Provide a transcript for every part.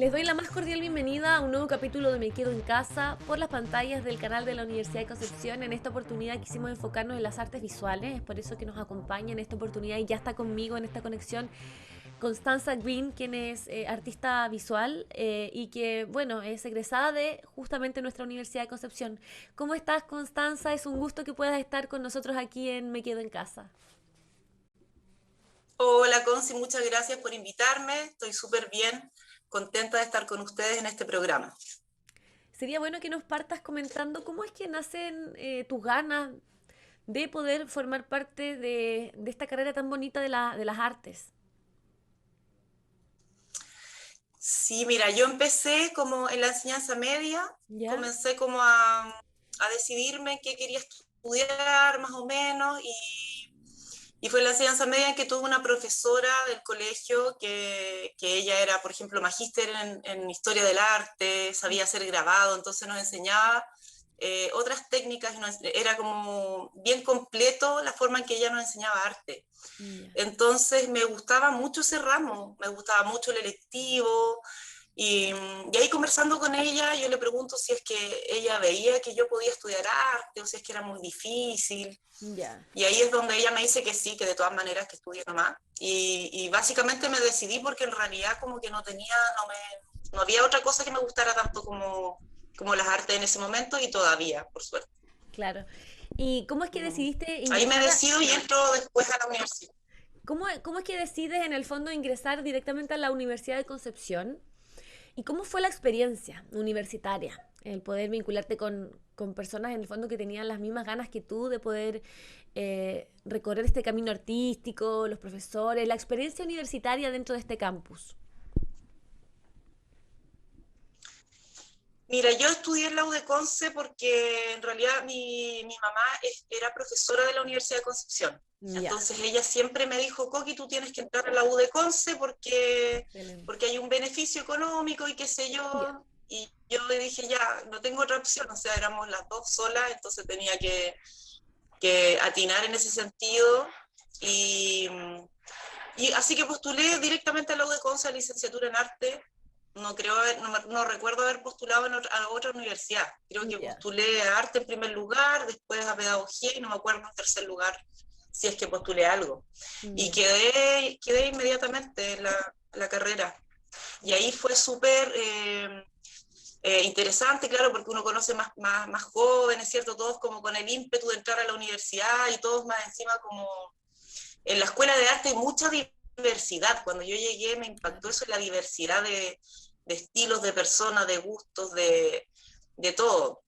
Les doy la más cordial bienvenida a un nuevo capítulo de Me Quedo en Casa por las pantallas del canal de la Universidad de Concepción. En esta oportunidad quisimos enfocarnos en las artes visuales, es por eso que nos acompaña en esta oportunidad y ya está conmigo en esta conexión Constanza Green, quien es artista visual y que, bueno, es egresada de justamente nuestra Universidad de Concepción. ¿Cómo estás, Constanza? Es un gusto que puedas estar con nosotros aquí en Me Quedo en Casa. Hola, Conci, muchas gracias por invitarme. Estoy súper bien, contenta de estar con ustedes en este programa. Sería bueno que nos partas comentando cómo es que nacen tus ganas de poder formar parte de esta carrera tan bonita de las artes. Sí, mira, yo empecé como en la enseñanza media, ¿Ya? comencé como a decidirme qué quería estudiar más o menos y fue en la enseñanza media en que tuve una profesora del colegio que ella era, por ejemplo, magíster en historia del arte, sabía hacer grabado, entonces nos enseñaba otras técnicas, era como bien completo la forma en que ella nos enseñaba arte. Ya. Entonces me gustaba mucho ese ramo, me gustaba mucho el electivo y ahí conversando con ella yo le pregunto si es que ella veía que yo podía estudiar arte o si es que era muy difícil. Ya. Y ahí es donde ella me dice que sí, que de todas maneras que estudie nomás. Y básicamente me decidí porque en realidad como que no había otra cosa que me gustara tanto como las artes en ese momento y todavía, por suerte. Claro. ¿Y cómo es que Mm. decidiste Ahí me ingresar decido y entro después a la universidad. cómo es que decides en el fondo ingresar directamente a la Universidad de Concepción? ¿Y cómo fue la experiencia universitaria? El poder vincularte con personas en el fondo que tenían las mismas ganas que tú de poder recorrer este camino artístico, los profesores, la experiencia universitaria dentro de este campus. Mira, yo estudié en la U de Conce porque en realidad mi mamá era profesora de la Universidad de Concepción. Ya. Entonces ella siempre me dijo, Coqui, tú tienes que entrar a la U de Conce Excelente. porque hay un beneficio económico y qué sé Ya. yo. Y yo le dije, ya, no tengo otra opción, o sea, éramos las dos solas, entonces tenía que atinar en ese sentido. Y, y así que postulé directamente a la U de Conce, a licenciatura en arte. No recuerdo haber postulado a otra universidad. Creo que Ya. postulé a arte en primer lugar, después a pedagogía y no me acuerdo en tercer lugar si es que postulé algo. Y Ya. quedé inmediatamente en la carrera. Y ahí fue súper interesante, claro, porque uno conoce más jóvenes, ¿cierto? Todos como con el ímpetu de entrar a la universidad y todos más encima como en la escuela de arte hay mucha diversidad. Cuando yo llegué me impactó Claro. eso, la diversidad de estilos, de personas, de gustos, de todo.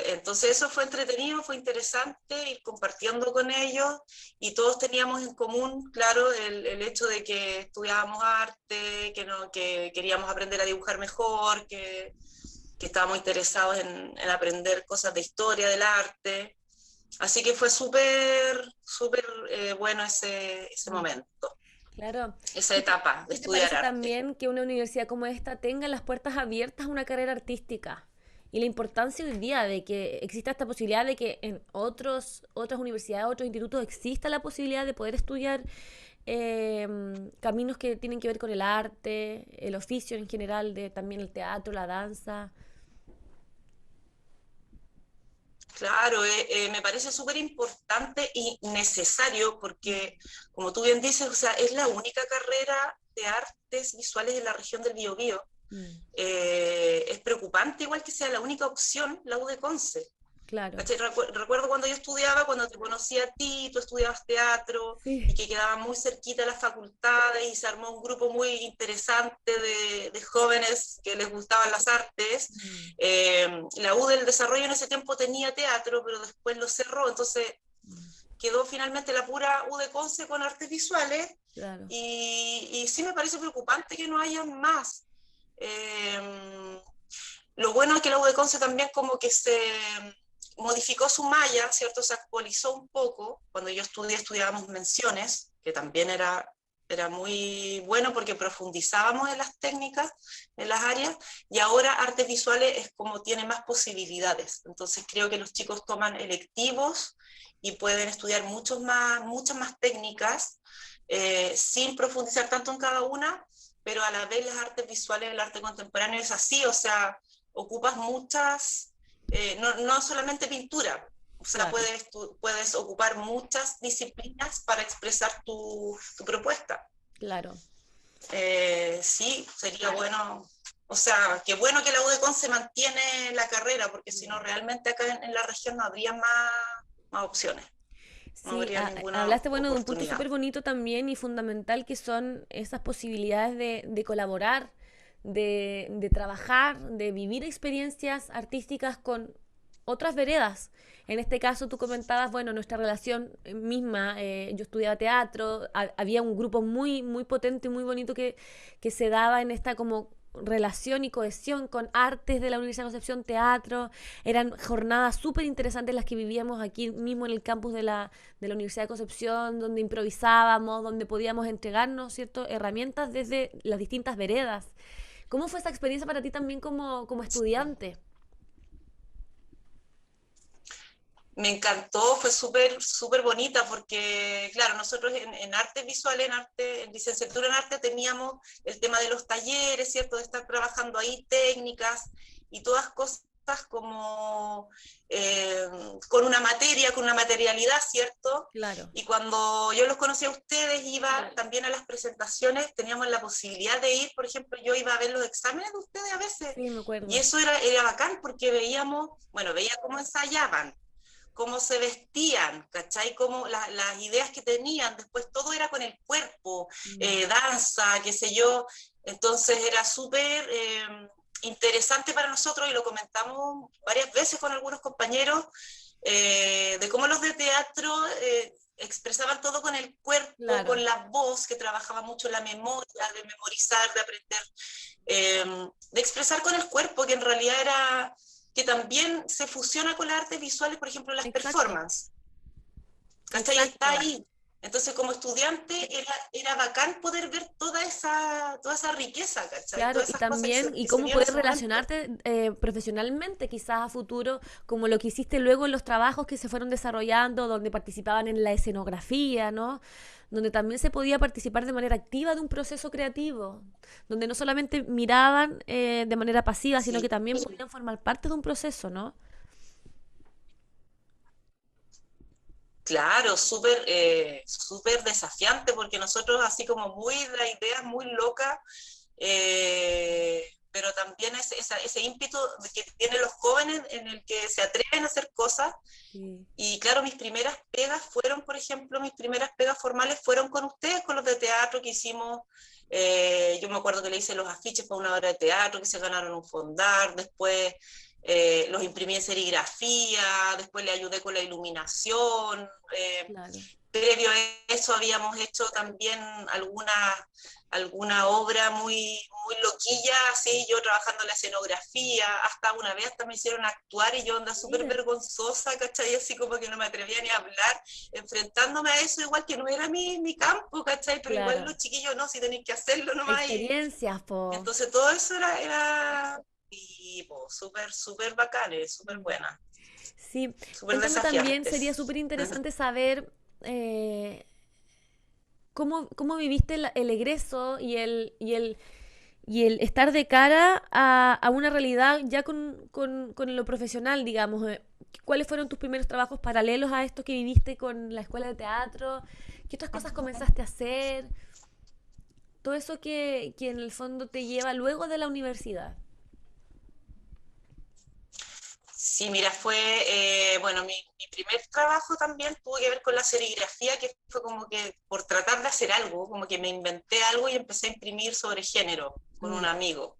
Entonces eso fue entretenido, fue interesante ir compartiendo con ellos y todos teníamos en común, claro, el hecho de que estudiábamos arte, que queríamos aprender a dibujar mejor, que estábamos interesados en aprender cosas de historia del arte. Así que fue súper bueno ese Mm. momento, Claro. esa etapa de ¿Qué te estudiar parece arte. también que una universidad como esta tenga las puertas abiertas a una carrera artística? Y la importancia hoy día de que exista esta posibilidad de que en otras universidades, otros institutos, exista la posibilidad de poder estudiar eh, caminos que tienen que ver con el arte, el oficio en general, de también el teatro, la danza. Claro, me parece súper importante y necesario Mm. porque, como tú bien dices, o sea, es la única carrera de artes visuales en la región del Biobío. Mm. Es preocupante igual que sea la única opción la U de Conce. Claro. Recuerdo cuando yo estudiaba, cuando te conocí a ti, tú estudiabas teatro y Sí. que quedaba muy cerquita las facultades y se armó un grupo muy interesante de jóvenes que les gustaban las artes. Mm. La U del Desarrollo en ese tiempo tenía teatro, pero después lo cerró, entonces Mm. quedó finalmente la pura U de Conce con artes visuales Claro. y sí me parece preocupante que no haya más. Eh, lo bueno es que la U de Conce también como que se modificó su malla, ¿cierto? Se actualizó un poco. Cuando yo estudiábamos menciones, que también era muy bueno porque profundizábamos en las técnicas, en las áreas, y ahora artes visuales es como tiene más posibilidades. Entonces creo que los chicos toman electivos y pueden estudiar muchas más técnicas sin profundizar tanto en cada una, pero a la vez las artes visuales, el arte contemporáneo es así, o sea, ocupas muchas, no solamente pintura, o sea, Claro, puedes ocupar muchas disciplinas para expresar tu propuesta. claro. Sí, sería bueno, o sea, qué bueno que la UDECON se mantiene la carrera, porque si no, realmente acá en la región no habría más opciones, no Sí, habría ninguna hablaste, bueno, de un punto oportunidad. súper bonito también y fundamental que son esas posibilidades de colaborar, de trabajar, de vivir experiencias artísticas con otras veredas. En este caso tú comentabas, bueno, nuestra relación misma, yo estudiaba teatro, había un grupo muy, muy potente y muy bonito que se daba en esta como relación y cohesión con artes de la Universidad de Concepción, teatro, eran jornadas súper interesantes las que vivíamos aquí mismo en el campus de la Universidad de Concepción, donde improvisábamos, donde podíamos entregarnos, ¿cierto?, herramientas desde las distintas veredas. ¿Cómo fue esa experiencia para ti también como estudiante? Me encantó, fue súper bonita porque, claro, nosotros en arte visual, en licenciatura en arte, teníamos el tema de los talleres, ¿cierto? De estar trabajando ahí técnicas y todas cosas como eh, con una materia, con una materialidad, ¿cierto? Claro, Y cuando yo los conocí a ustedes, iba también a las presentaciones, teníamos la posibilidad de ir, por ejemplo, yo iba a ver los exámenes de ustedes a veces, sí, me y acuerdo. eso era bacán porque veíamos, bueno, veía cómo ensayaban, cómo se vestían, ¿cachai? Cómo las ideas que tenían, después todo era con el cuerpo, Mm. danza, qué sé yo, entonces era súper interesante para nosotros y lo comentamos varias veces con algunos compañeros, de cómo los de teatro expresaban todo con el cuerpo, Claro, con la voz, que trabajaba mucho la memoria, de memorizar, de aprender, de expresar con el cuerpo, que en realidad era que también se fusiona con las artes visuales, por ejemplo, las exacto, performances. ¿Cachai? Está exacto. ahí. Entonces, como estudiante, era bacán poder ver toda esa riqueza, ¿cachai? Claro, Todas y esas cosas también, y que se cómo vieron en poder ese momento. relacionarte profesionalmente, quizás a futuro, como lo que hiciste luego en los trabajos que se fueron desarrollando, donde participaban en la escenografía, ¿no? Donde también se podía participar de manera activa de un proceso creativo, donde no solamente miraban de manera pasiva, sino que Sí, también podían formar parte de un proceso, ¿no? claro, súper desafiante, porque nosotros así como muy la idea muy loca, pero también ese ímpetu que tienen los jóvenes en el que se atreven a hacer cosas. Sí, Y claro, mis primeras pegas fueron, por ejemplo, mis primeras pegas formales fueron con ustedes, con los de teatro que hicimos. Yo me acuerdo que le hice los afiches para una obra de teatro que se ganaron un fondar, después los imprimí en serigrafía, después le ayudé con la iluminación. claro. Previo a eso habíamos hecho también alguna obra muy loquilla, así, yo trabajando en la escenografía, hasta una vez hasta me hicieron actuar y yo anda súper Mira, vergonzosa, ¿cachai? Así como que no me atrevía ni a hablar, enfrentándome a eso, igual que no era mi campo, ¿cachai? Pero igual claro. los chiquillos no, si tenéis que hacerlo nomás. Experiencias, po. Entonces todo eso era y, po, súper bacanes, súper buena, Sí, súper cuéntame también, sería desafiantes. súper interesante saber eh, cómo viviste el egreso y el estar de cara a una realidad ya con lo profesional, digamos. ¿Cuáles fueron tus primeros trabajos paralelos a esto que viviste con la escuela de teatro? ¿Qué otras cosas comenzaste a hacer? Todo eso que en el fondo te lleva luego de la universidad. Sí, mira, bueno, mi primer trabajo también tuvo que ver con la serigrafía, que fue como que por tratar de hacer algo, como que me inventé algo y empecé a imprimir sobre género con un Ya. amigo.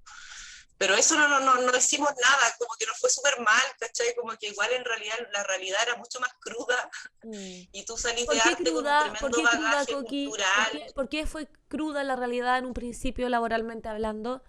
Pero eso no hicimos nada, como que nos fue súper mal, ¿cachai? Como que igual en realidad la realidad era mucho más cruda Mm. y tú salís ¿Por de qué arte con un cruda? ¿Por tremendo qué cruda, bagaje Coqui? ¿Por cultural. qué, por qué fue cruda la realidad en un principio laboralmente hablando?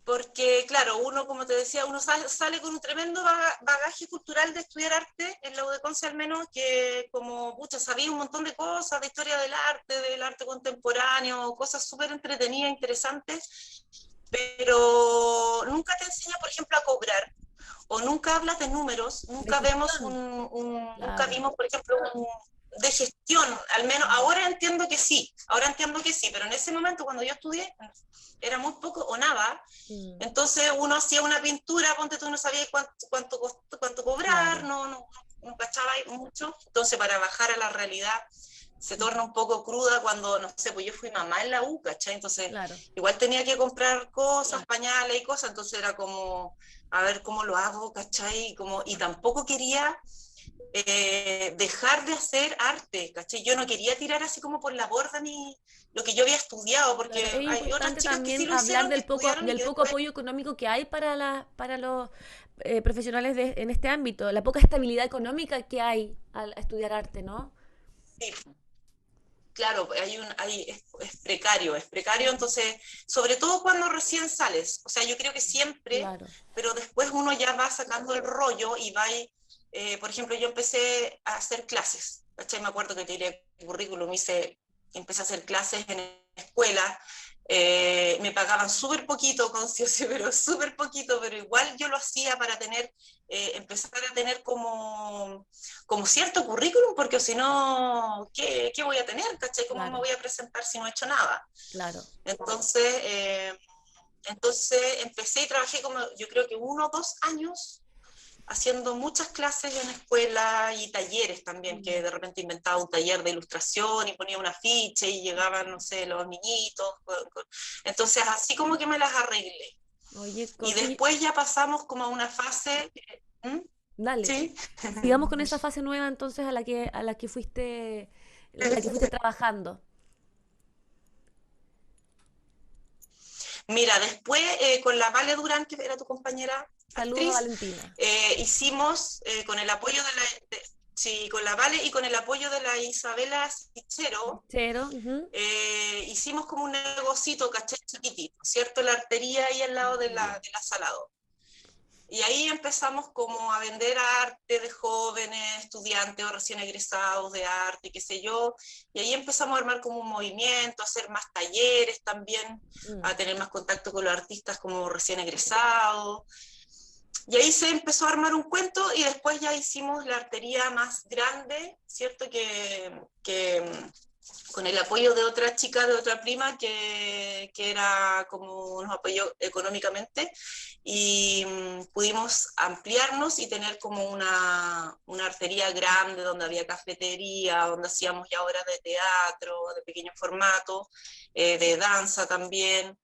Porque, claro, uno, como te decía, uno sale con un tremendo bagaje cultural de estudiar arte, en la UdeConce al menos, que como, pucha, sabía un montón de cosas, de historia del arte contemporáneo, cosas súper entretenidas, interesantes, pero nunca te enseña, por ejemplo, a cobrar, o nunca hablas de números, De nunca gestión. nunca Claro. vimos, por ejemplo, de gestión, al menos ahora entiendo que sí, pero en ese momento cuando yo estudié era muy poco o nada, entonces uno hacía una pintura, ponte tú no sabías cuánto cobrar, Claro, no cachaba mucho, entonces para bajar a la realidad se torna un poco cruda cuando, no sé, pues yo fui mamá en la U, ¿cachai? Entonces claro. igual tenía que comprar cosas, pañales y cosas, entonces era como, a ver cómo lo hago, ¿cachai? Y tampoco quería dejar de hacer arte, ¿cachai? Yo no quería tirar así como por la borda ni lo que yo había estudiado, Claro, porque es hay otras importante chicas que sí también lo hablar hicieron, que del estudiaron y del que poco después, apoyo económico que hay para los profesionales en este ámbito, la poca estabilidad económica que hay al estudiar arte, ¿no? sí, claro, es precario, entonces, sobre todo cuando recién sales, o sea, yo creo que siempre, Claro. pero después uno ya va sacando el rollo y va, por ejemplo, yo empecé a hacer clases, ¿cachai? Me acuerdo que tiré currículum, empecé a hacer clases en escuela, me pagaban súper poquito, Concio, pero súper poquito, pero igual yo lo hacía para empezar a tener como cierto currículum, porque si no, ¿qué voy a tener? ¿Cachai? ¿Cómo me Claro, voy a presentar si no he hecho nada? claro. Entonces, entonces empecé y trabajé como yo creo que 1 o 2 años haciendo muchas clases en escuela y talleres también, que de repente inventaba un taller de ilustración y ponía un afiche y llegaban, no sé, los niñitos. Entonces, así como que me las arreglé. Oye, Y Coqui, después ya pasamos como a una fase. ¿Mm? dale. Sí. Sigamos con esa fase nueva entonces a la que fuiste, en la que fuiste trabajando. Mira, después con la Vale Durán, que era tu compañera Saludos a actriz, Valentina. hicimos con el apoyo sí, con la Vale y con el apoyo de la Isabela Sichero, Chero, ujú. hicimos como un negocito, caché chiquitito, ¿cierto? La artería ahí al lado de la Salado. Y ahí empezamos como a vender arte de jóvenes, estudiantes o recién egresados de arte, qué sé yo. Y ahí empezamos a armar como un movimiento, a hacer más talleres también, Mm. a tener más contacto con los artistas como recién egresados. Y ahí se empezó a armar un cuento y después ya hicimos la artería más grande, ¿cierto? Que con el apoyo de otra chica, de otra prima, que era como nos apoyó económicamente, y pudimos ampliarnos y tener como una artería grande donde había cafetería, donde hacíamos ya obras de teatro, de pequeño formato, de danza también.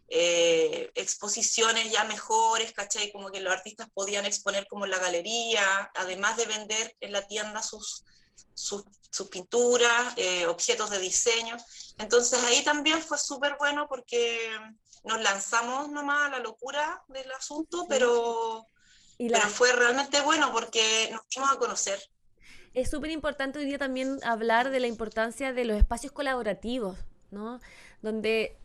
Exposiciones ya mejores, ¿cachai? Como que los artistas podían exponer como en la galería, además de vender en la tienda sus pinturas, objetos de diseño. Entonces ahí también fue súper bueno porque nos lanzamos nomás a la locura del asunto, Sí. Y pero la, fue realmente bueno porque nos dimos a conocer. es súper importante hoy día también hablar de la importancia de los espacios colaborativos, ¿no? Donde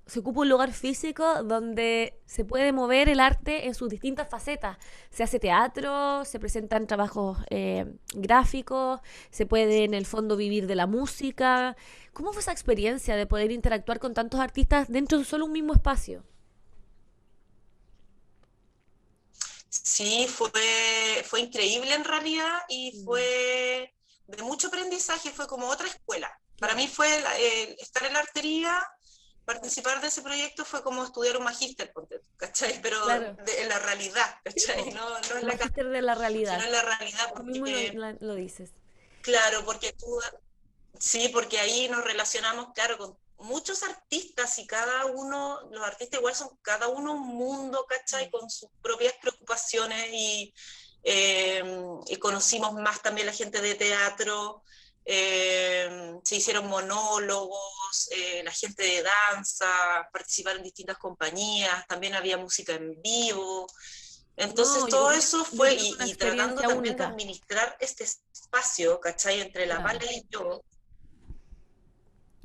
se ocupa un lugar físico donde se puede mover el arte en sus distintas facetas. Se hace teatro, se presentan trabajos gráficos, se puede en el fondo vivir de la música. ¿Cómo fue esa experiencia de poder interactuar con tantos artistas dentro de solo un mismo espacio? Sí, fue increíble en realidad y Mm, fue de mucho aprendizaje, fue como otra escuela. Para claro, mí fue estar en la artería, participar de ese proyecto fue como estudiar un magíster, ¿cachai? Pero claro. en la realidad, Sí, ¿cachai? po. No en El la casa, magíster de la sino realidad. en la realidad, Tú mismo porque, lo dices. claro, sí, porque ahí nos relacionamos, claro, con muchos artistas y cada uno, los artistas igual son cada uno un mundo, ¿cachai? Con sus propias preocupaciones eh, y conocimos más también la gente de teatro, se hicieron monólogos, la gente de danza, participaron en distintas compañías, también había música en vivo. No, Entonces todo eso yo fue, creo que una y tratando experiencia también de única. administrar este espacio, ¿cachai? Entre la Claro. Vale y yo,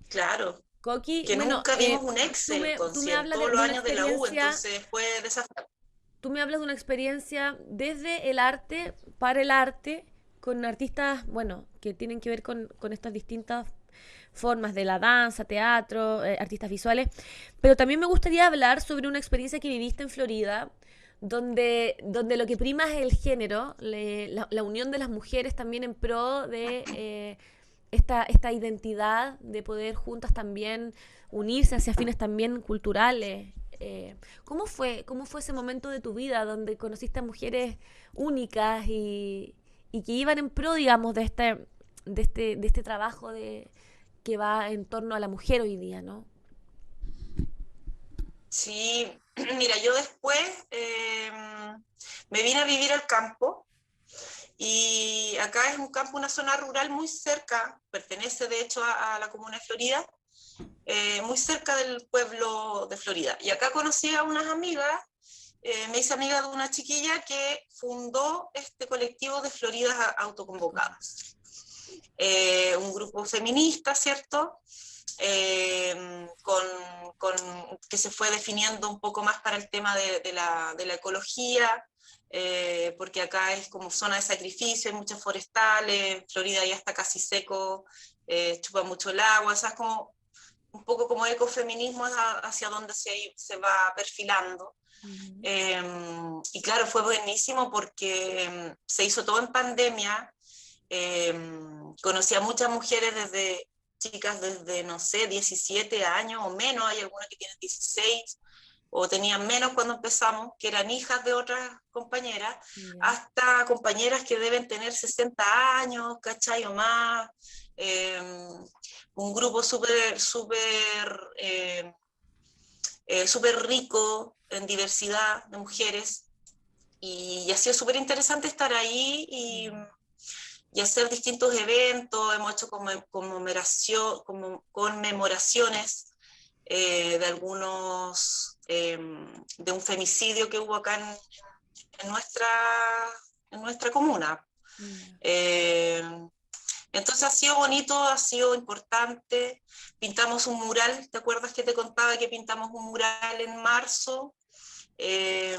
claro, Coqui, que bueno, nunca vimos un Excel, tú me Conci, en hablas todos de los una años de la U, experiencia, entonces fue desafiante. tú me hablas de una experiencia desde el arte, para el arte, con artistas, bueno, que tienen que ver con estas distintas formas de la danza, teatro, artistas visuales, pero también me gustaría hablar sobre una experiencia que viviste en Florida, donde lo que prima es el género, la unión de las mujeres también en pro esta identidad de poder juntas también unirse hacia fines también culturales. ¿Cómo fue ese momento de tu vida donde conociste a mujeres únicas y que iban en pro, digamos, de este trabajo que va en torno a la mujer hoy día, ¿no? Sí, mira, yo después me vine a vivir al campo y acá es un campo, una zona rural muy cerca, pertenece de hecho a la comuna de Florida, muy cerca del pueblo de Florida. Y acá conocí a unas amigas, me hice amiga de una chiquilla que fundó este colectivo de Floridas Autoconvocadas. Un grupo feminista, ¿cierto? Con, con, que se fue definiendo un poco más para el tema de la ecología, porque acá es como zona de sacrificio, hay muchas forestales, Florida ya está casi seco, chupa mucho el agua, o sea, es como un poco como ecofeminismo hacia donde se va perfilando. Uh-huh. Y claro, fue buenísimo porque se hizo todo en pandemia. Conocí a muchas mujeres desde chicas desde, no sé, 17 años o menos, hay algunas que tienen 16 o tenían menos cuando empezamos, que eran hijas de otras compañeras, Yeah. hasta compañeras que deben tener 60 años, ¿cachai? O más. Eh, un grupo súper rico en diversidad de mujeres y ha sido súper interesante estar ahí y hacer distintos eventos, hemos hecho conmemoraciones de algunos, de un femicidio que hubo acá en nuestra, en nuestra comuna. Yeah. Eh, entonces ha sido bonito, ha sido importante. Pintamos un mural, ¿te acuerdas que te contaba que pintamos un mural en marzo? Eh,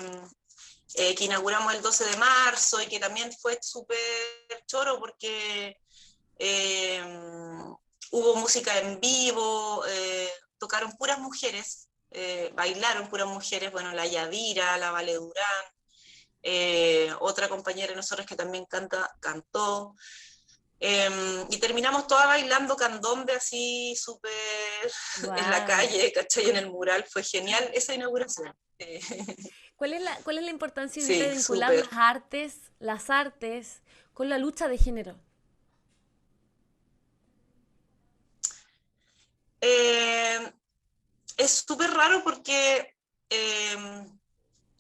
que inauguramos el 12 de marzo y que también fue súper choro porque eh, hubo música en vivo, tocaron puras mujeres, bailaron puras mujeres, bueno, la Yadira, la Vale Durán, otra compañera de nosotros que también cantó, y terminamos todas bailando candombe así súper en la Wow. calle, ¿cachai? En el mural, fue genial esa inauguración. ¿Cuál es la importancia hoy día de Sí, vincular súper. las artes con la lucha de género? Eh, es súper raro porque eh,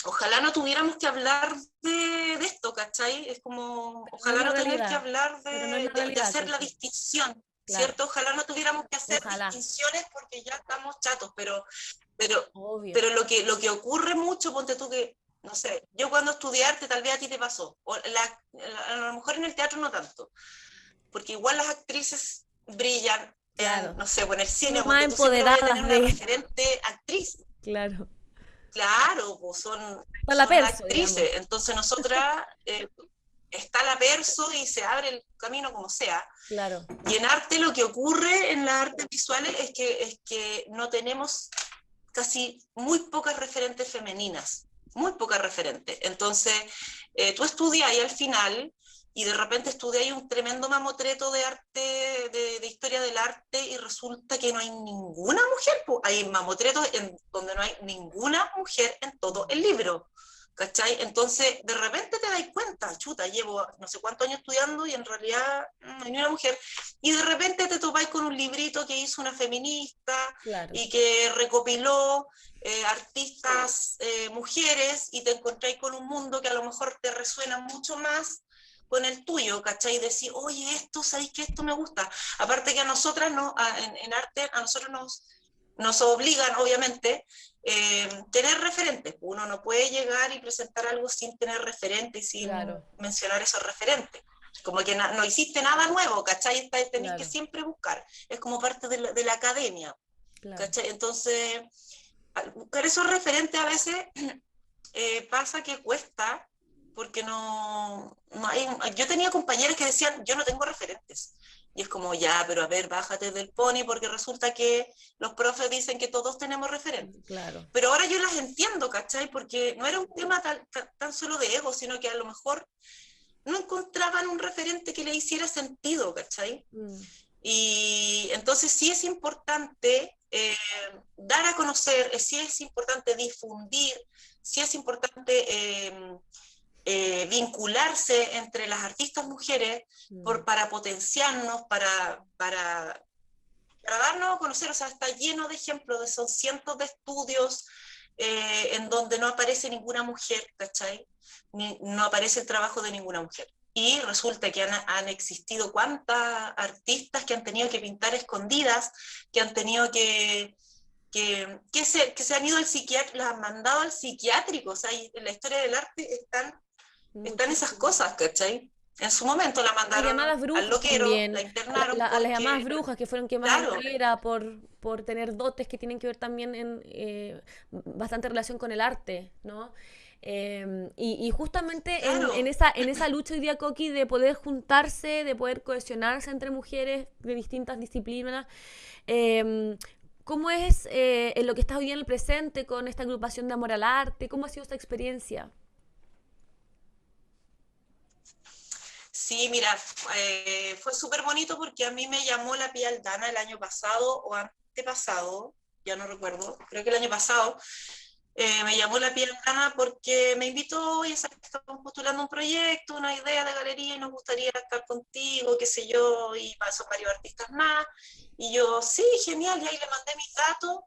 ojalá no tuviéramos que hablar de esto, ¿cachai? Es como, Pero no es ojalá la no tener que realidad. hablar Pero no es la de realidad, hacer la ¿cierto? distinción, Claro. ¿cierto? Ojalá no tuviéramos que hacer Ojalá. distinciones porque ya estamos chatos, pero, Obvio. pero lo que ocurre mucho, ponte tú que, no sé, yo cuando estudié arte tal vez a ti te pasó, o a lo mejor en el teatro no tanto, porque igual las actrices brillan en, Claro. no sé, o en el cine, Somos más donde tú siempre vayas a tener empoderadas una de... referente actriz. Claro. Claro, pues Para la son las perso, digamos. actrices. Entonces nosotras, está la perso y se abre el camino como sea. Claro. Y en arte lo que ocurre en las artes visuales es que no tenemos casi muy pocas referentes femeninas, muy pocas referentes. Entonces, tú estudias y al final, y de repente estudias un tremendo mamotreto de arte, de historia del arte, y resulta que no hay ninguna mujer, pues hay mamotretos en donde no hay ninguna mujer en todo el libro. ¿Cachai? Entonces, de repente te das cuenta, chuta, llevo no sé cuántos años estudiando y en realidad no hay ni una mujer. Y de repente te topáis con un librito que hizo una feminista Claro. y que recopiló artistas mujeres y te encontráis con un mundo que a lo mejor te resuena mucho más con el tuyo, ¿cachai? Y decir, oye, esto, ¿sabéis que esto me gusta? Aparte que a nosotras, no, en arte, a nosotros nos obligan, obviamente, tener referentes. Uno no puede llegar y presentar algo sin tener referentes y sin Claro. mencionar esos referentes. Como que no hiciste nada nuevo, ¿cachai? Tenéis que Claro. siempre buscar. Es como parte de la academia, Claro. ¿cachai? Entonces, al buscar esos referentes a veces pasa que cuesta porque no hay... Yo tenía compañeros que decían, yo no tengo referentes. Y es como, ya, pero a ver, bájate del pony porque resulta que los profes dicen que todos tenemos referentes. Claro. Pero ahora yo las entiendo, ¿cachai? Porque no era un tema tan solo de ego, sino que a lo mejor no encontraban un referente que le hiciera sentido, ¿cachai? Mm. Y entonces sí es importante dar a conocer, sí es importante difundir, sí es importante vincularse entre las artistas mujeres para potenciarnos, para darnos a conocer. O sea, está lleno de ejemplos, son cientos de estudios en donde no aparece ninguna mujer, ¿cachai? No aparece el trabajo de ninguna mujer. Y resulta que han existido cuántas artistas que han tenido que pintar escondidas, que han tenido que se han ido al psiquiátrico, las han mandado al psiquiátrico. O sea, en la historia del arte están esas Muchísimo. cosas, ¿cachai? En su momento la Las mandaron llamadas al brujas loquero, también, la internaron a las llamadas porque, brujas que fueron quemadas en claro, hoguera por tener dotes que tienen que ver también en bastante relación con el arte, ¿no? Y justamente claro, en esa lucha hoy día, Coqui, de poder juntarse, de poder cohesionarse entre mujeres de distintas disciplinas, eh, ¿cómo es en lo que estás hoy día en el presente con esta agrupación de amor al arte? ¿Cómo ha sido esta experiencia? sí, mira, fue súper bonito porque a mí me llamó la Pía Aldana el año pasado o antepasado, ya no recuerdo, creo que el año pasado. Me llamó la Pía Aldana porque me invitó y estamos postulando un proyecto, una idea de galería y nos gustaría estar contigo, qué sé yo, y son varios artistas más. Y yo, sí, genial, y ahí le mandé mis datos.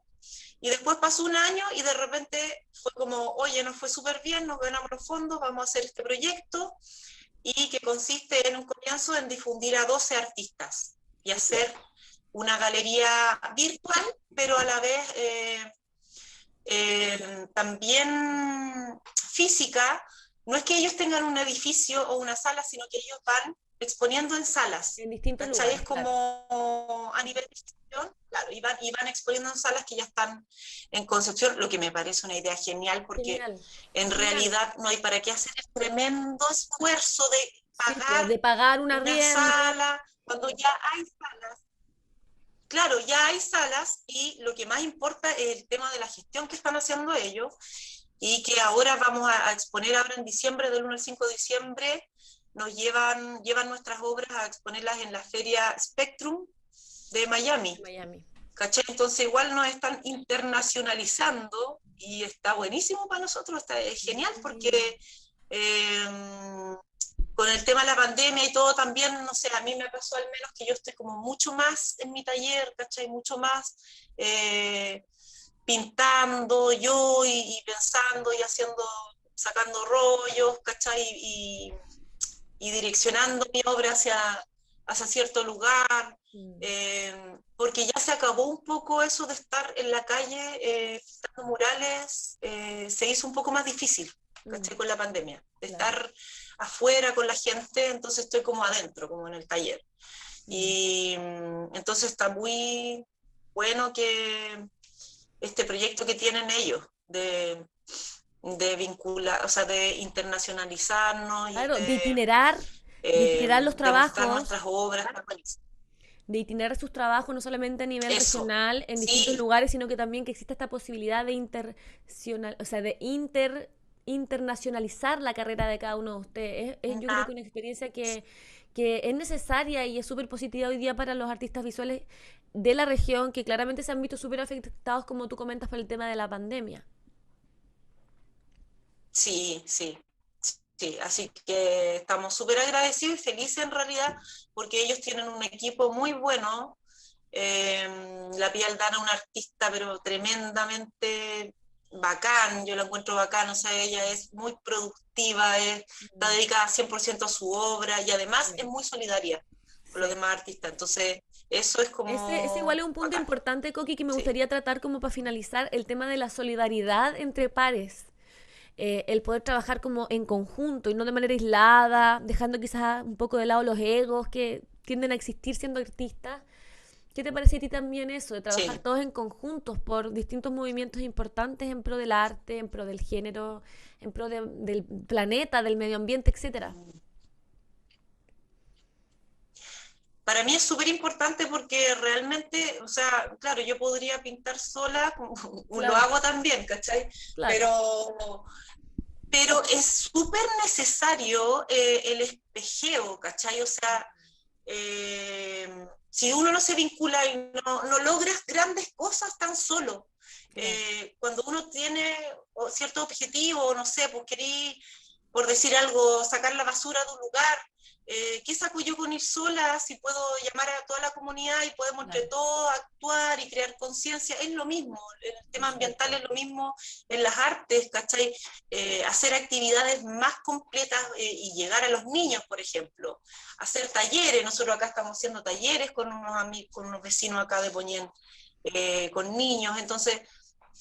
Y después pasó un año y de repente fue como, oye, nos fue súper bien, nos ganamos los fondos, vamos a hacer este proyecto y que consiste en un comienzo en difundir a 12 artistas y hacer una galería virtual, pero a la vez también física. No es que ellos tengan un edificio o una sala, sino que ellos van exponiendo en salas. En distintos ¿Cachai? lugares, Es claro. como a nivel de gestión, claro, y van exponiendo en salas que ya están en Concepción, lo que me parece una idea genial, porque Genial, en genial. realidad no hay para qué hacer el tremendo esfuerzo de Sí, pues, de pagar pagar un una arriendo. sala cuando ya hay salas. Claro, ya hay salas y lo que más importa es el tema de la gestión que están haciendo ellos y que ahora vamos a exponer ahora en diciembre, del 1 al 5 de diciembre, llevan nuestras obras a exponerlas en la feria Spectrum de Miami. Miami. ¿Cachai? Entonces igual nos están internacionalizando y está buenísimo para nosotros, es genial porque Sí. eh, con el tema de la pandemia y todo también, no sé, a mí me pasó al menos que yo estoy como mucho más en mi taller, ¿cachai? Mucho más pintando yo y pensando y haciendo, sacando rollos, ¿cachai? Y direccionando mi obra hacia cierto lugar, Mm, porque ya se acabó un poco eso de estar en la calle pintando murales, se hizo un poco más difícil, mm, ¿cachai? Con la pandemia, de claro. estar afuera con la gente, entonces estoy como adentro, como en el taller. Mm. Y entonces está muy bueno que este proyecto que tienen ellos de vincular, o sea, de internacionalizarnos y Claro, de itinerar los de mostrar trabajos, nuestras obras. de itinerar sus trabajos no solamente a nivel Eso, regional en distintos sí, lugares, sino que también que exista esta posibilidad de o sea, de internacionalizar la carrera de cada uno de ustedes. Yo creo que una experiencia que es necesaria y es súper positiva hoy día para los artistas visuales de la región, que claramente se han visto súper afectados, como tú comentas, por el tema de la pandemia. sí, sí, sí, así que estamos súper agradecidos y felices en realidad porque ellos tienen un equipo muy bueno. La Pia Aldana, una artista pero tremendamente bacán, yo la encuentro bacán, o sea, ella es muy productiva, está Mm, dedicada 100% a su obra y además es sí, muy solidaria con los sí. demás artistas, entonces eso es Ese igual como es un punto bacán, importante, Coqui, que me sí. gustaría tratar como para finalizar, el tema de la solidaridad entre pares. El poder trabajar como en conjunto y no de manera aislada, dejando quizás un poco de lado los egos que tienden a existir siendo artistas. ¿Qué te parece a ti también eso, de trabajar Sí. todos en conjuntos por distintos movimientos importantes en pro del arte, en pro del género, en pro del planeta, del medio ambiente, etcétera? Para mí es súper importante porque realmente, o sea, claro, yo podría pintar sola, lo Claro, hago también, ¿cachai? claro. Pero es súper necesario el espejeo, ¿cachai? O sea, eh, si uno no se vincula y no logras grandes cosas tan solo. Claro. Cuando uno tiene cierto objetivo, no sé, pues querí, por decir algo, sacar la basura de un lugar, ¿qué saco yo con ir sola si puedo llamar a toda la comunidad y podemos entre Claro, todos actuar y crear conciencia? Es lo mismo, en el tema ambiental exacto. es lo mismo en las artes, ¿cachai? Hacer actividades más completas y llegar a los niños, por ejemplo, hacer talleres. Nosotros acá estamos haciendo talleres con unos amigos, con unos vecinos acá de Poñén, con niños. Entonces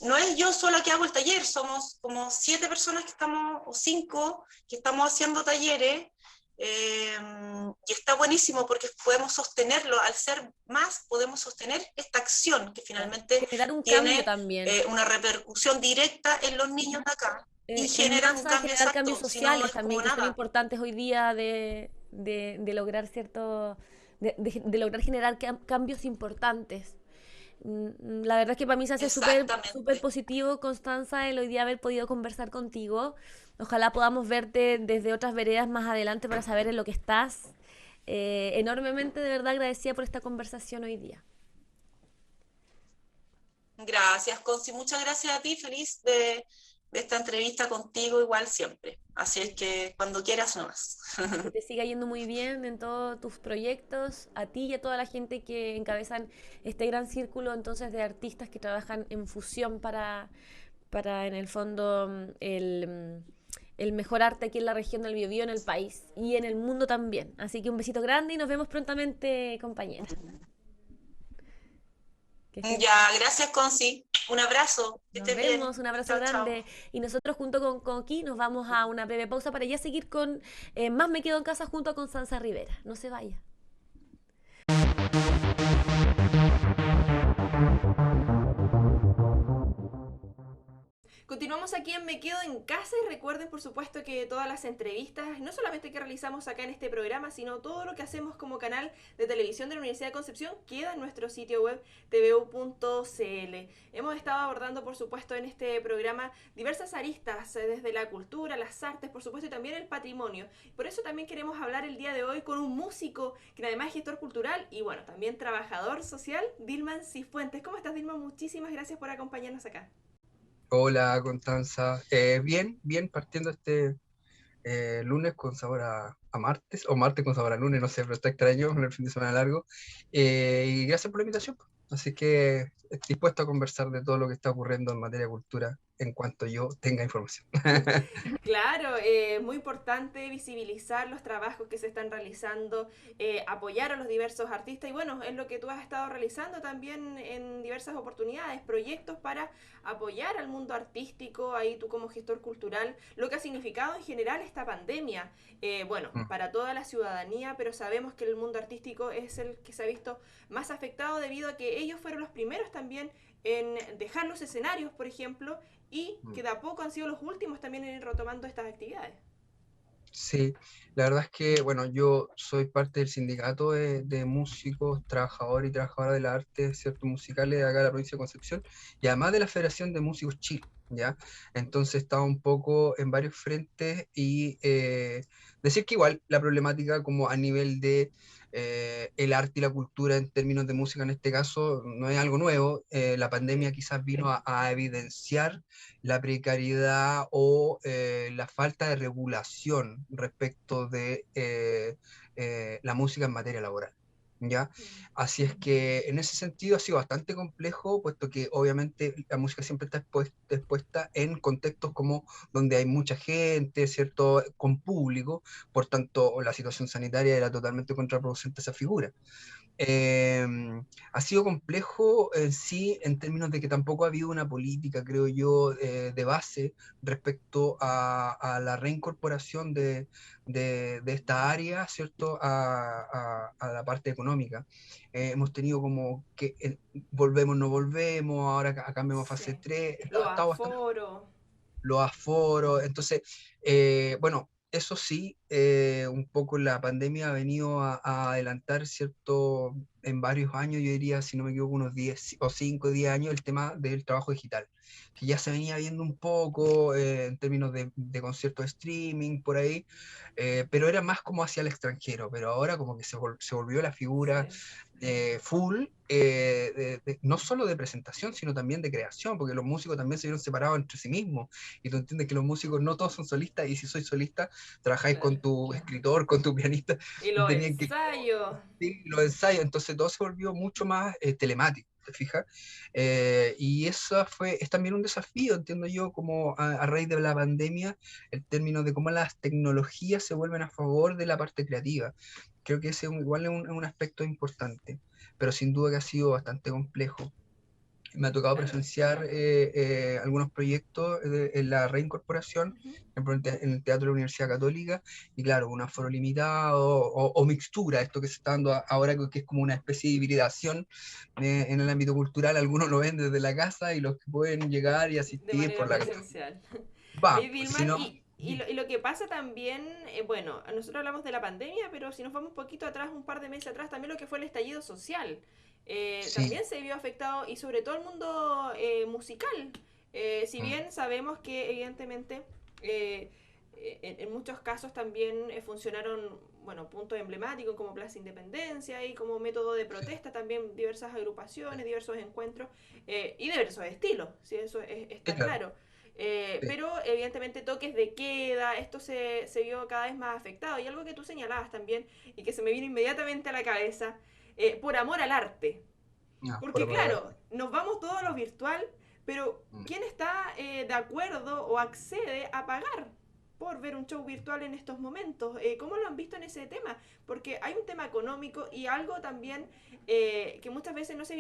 no es yo sola que hago el taller, somos como 7 personas que estamos, o 5, que estamos haciendo talleres, y está buenísimo porque podemos sostenerlo, al ser más podemos sostener esta acción que Claro. finalmente Generar un cambio tiene también. una repercusión directa en los niños de acá y En generan un masa, cambio generar cambios exacto, si no sociales es como también, que son nada. importantes hoy día de lograr de lograr generar cambios importantes. La verdad es que para mí se hace súper Exactamente. positivo, Constanza, el hoy día haber podido conversar contigo. Ojalá podamos verte desde otras veredas más adelante para saber en lo que estás. Enormemente, de verdad, agradecida por esta conversación hoy día. Gracias, Conci. Muchas gracias a ti. Feliz de esta entrevista contigo, igual siempre. Así es que cuando quieras nomás. Que te siga yendo muy bien en todos tus proyectos, a ti y a toda la gente que encabezan este gran círculo entonces de artistas que trabajan en fusión para en el fondo el mejor arte aquí en la región del Biobío, en el país y en el mundo también. Así que un besito grande y nos vemos prontamente, compañera. Que estés muy Ya, bien. gracias, Conci. Un abrazo. Que Nos estés bien. vemos, un abrazo Chao, chao. grande. Y nosotros junto con Coqui nos vamos a una breve pausa para ya seguir con Más me quedo en casa junto a Constanza Rivera. No se vaya. Continuamos aquí en Me Quedo en Casa y recuerden por supuesto que todas las entrevistas, no solamente que realizamos acá en este programa, sino todo lo que hacemos como canal de televisión de la Universidad de Concepción queda en nuestro sitio web tvu.cl. Hemos estado abordando por supuesto en este programa diversas aristas, desde la cultura, las artes, por supuesto, y también el patrimonio. Por eso también queremos hablar el día de hoy con un músico que además es gestor cultural y bueno, también trabajador social, Dilman Cifuentes. ¿Cómo estás, Dilman? Muchísimas gracias por acompañarnos acá. Hola, Constanza. Bien, bien, partiendo este lunes con sabor a martes, o martes con sabor a lunes, no sé, pero está extraño, el fin de semana largo. Y gracias por la invitación. Así que dispuesto a conversar de todo lo que está ocurriendo en materia de cultura en cuanto yo tenga información. Claro, muy importante visibilizar los trabajos que se están realizando, apoyar a los diversos artistas y bueno, es lo que tú has estado realizando también en diversas oportunidades, proyectos para apoyar al mundo artístico, ahí tú como gestor cultural, lo que ha significado en general esta pandemia, bueno, Mm. para toda la ciudadanía, pero sabemos que el mundo artístico es el que se ha visto más afectado debido a que ellos fueron los primeros también en dejar los escenarios, por ejemplo, y que de a poco han sido los últimos también en ir retomando estas actividades. Sí, la verdad es que, bueno, yo soy parte del sindicato de músicos, trabajadores y trabajadoras del arte, ¿cierto? Musicales de acá de la provincia de Concepción, y además de la Federación de Músicos Chile, ¿ya? Entonces estaba un poco en varios frentes y decir que igual la problemática como a nivel de el arte y la cultura en términos de música en este caso no es algo nuevo. La pandemia quizás vino a evidenciar la precariedad o la falta de regulación respecto de la música en materia laboral. ¿Ya? Mm. Así es que en ese sentido ha sido bastante complejo, puesto que obviamente la música siempre está expuesta en contextos como donde hay mucha gente, ¿cierto? Con público, por tanto la situación sanitaria era totalmente contraproducente a esa figura. Eh, Ha sido complejo en sí, en términos de que tampoco ha habido una política, creo yo, de base respecto a la reincorporación de esta área, ¿cierto?, a la parte económica. Hemos tenido como que volvemos, no volvemos, ahora cambiamos a fase Sí. 3, Los ha estado bastante aforos. los aforos. Entonces, bueno, eso sí, un poco la pandemia ha venido a adelantar, ¿cierto? En varios años, yo diría, si no me equivoco, unos 10 o 5 o 10 años, el tema del trabajo digital, que ya se venía viendo un poco en términos de conciertos de streaming por ahí, pero era más como hacia el extranjero, pero ahora como que se volvió la figura Sí. full, no solo de presentación, sino también de creación, porque los músicos también se vieron separados entre sí mismos, y tú entiendes que los músicos no todos son solistas, y si soy solista, trabajáis Claro. con tu escritor, con tu pianista, Y y los tenían que ensayos. sí, los ensayos, entonces todo se volvió mucho más telemático, ¿te fijas? Y eso es también un desafío, entiendo yo, como a raíz de la pandemia, el término de cómo las tecnologías se vuelven a favor de la parte creativa. Creo que ese igual es un aspecto importante, pero sin duda que ha sido bastante complejo. Me ha tocado Claro. presenciar algunos proyectos en la reincorporación, Ujú. por ejemplo, en el Teatro de la Universidad Católica, y claro, un aforo limitado o mixtura, esto que se está dando ahora, que es como una especie de hibridación en el ámbito cultural. Algunos lo ven desde la casa y los que pueden llegar y De asistir manera por la presencial. van, Oye, pues, si Vilmar, no, y lo que pasa también, bueno, nosotros hablamos de la pandemia, pero si nos vamos un poquito atrás, un par de meses atrás, también lo que fue el estallido social, sí, también se vio afectado y sobre todo el mundo musical. Si mm, bien sabemos que evidentemente eh, en muchos casos también funcionaron, bueno, puntos emblemáticos como Plaza Independencia y como método de sí, protesta también diversas agrupaciones, diversos encuentros y diversos estilos, si eso sí, está claro, claro. sí, Pero evidentemente toques de queda, esto se vio cada vez más afectado. Y algo que tú señalabas también y que se me vino inmediatamente a la cabeza, por amor al arte. no, por Porque amor al claro, arte. nos vamos todos a lo virtual, pero Mm. ¿quién está de acuerdo o accede a pagar por ver un show virtual en estos momentos? ¿Cómo lo han visto en ese tema? Porque hay un tema económico y algo también que muchas veces no se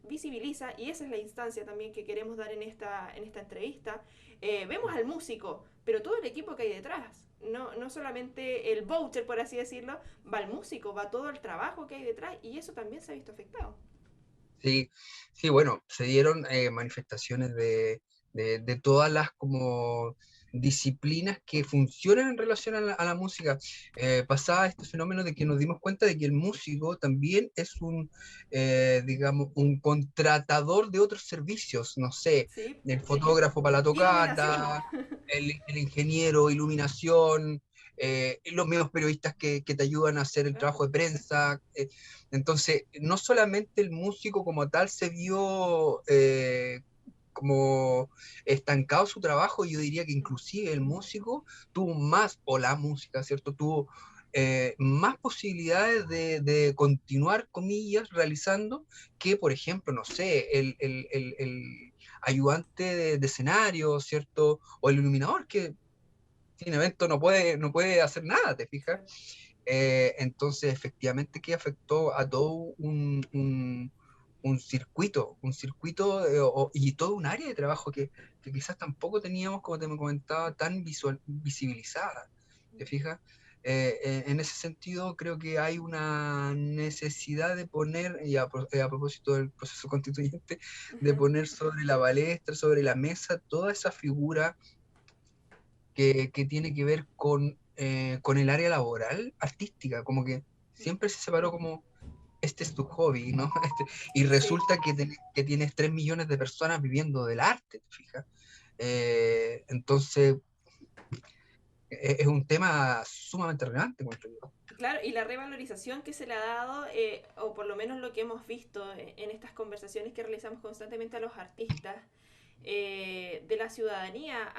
visibiliza, y esa es la instancia también que queremos dar en esta entrevista. Vemos al músico, pero todo el equipo que hay detrás. No, no solamente el voucher, por así decirlo, va al músico, va todo el trabajo que hay detrás y eso también se ha visto afectado. Sí, sí, bueno, se dieron manifestaciones de todas las como disciplinas que funcionan en relación a la música. Pasaba este fenómeno de que nos dimos cuenta de que el músico también es digamos, un contratador de otros servicios, no sé, Sí, el fotógrafo para la iluminación. tocata, el ingeniero, iluminación, los mismos periodistas que te ayudan a hacer el Claro. trabajo de prensa. Entonces, no solamente el músico como tal se vio como estancado su trabajo, yo diría que inclusive el músico tuvo más, o la música, ¿cierto? Tuvo más posibilidades de continuar, comillas, realizando que, por ejemplo, no sé, el ayudante de escenario, ¿cierto? O el iluminador, que sin evento no puede hacer nada, ¿te fijas? Claro. Entonces, efectivamente que afectó a todo un circuito y todo un área de trabajo que quizás tampoco teníamos, como te me comentaba, tan visibilizada. ¿Te fijas? En ese sentido, creo que hay una necesidad de poner, y a propósito del proceso constituyente, de poner sobre la palestra, sobre la mesa, toda esa figura que tiene que ver con el área laboral artística, como que siempre se separó como, este es tu hobby, ¿no? Y Sí, resulta que tienes 3 millones de personas viviendo del arte, ¿te fijas? Entonces, es un tema sumamente relevante, encuentro yo. claro, y la revalorización que se le ha dado, o por lo menos lo que hemos visto en estas conversaciones que realizamos constantemente a los artistas, de la ciudadanía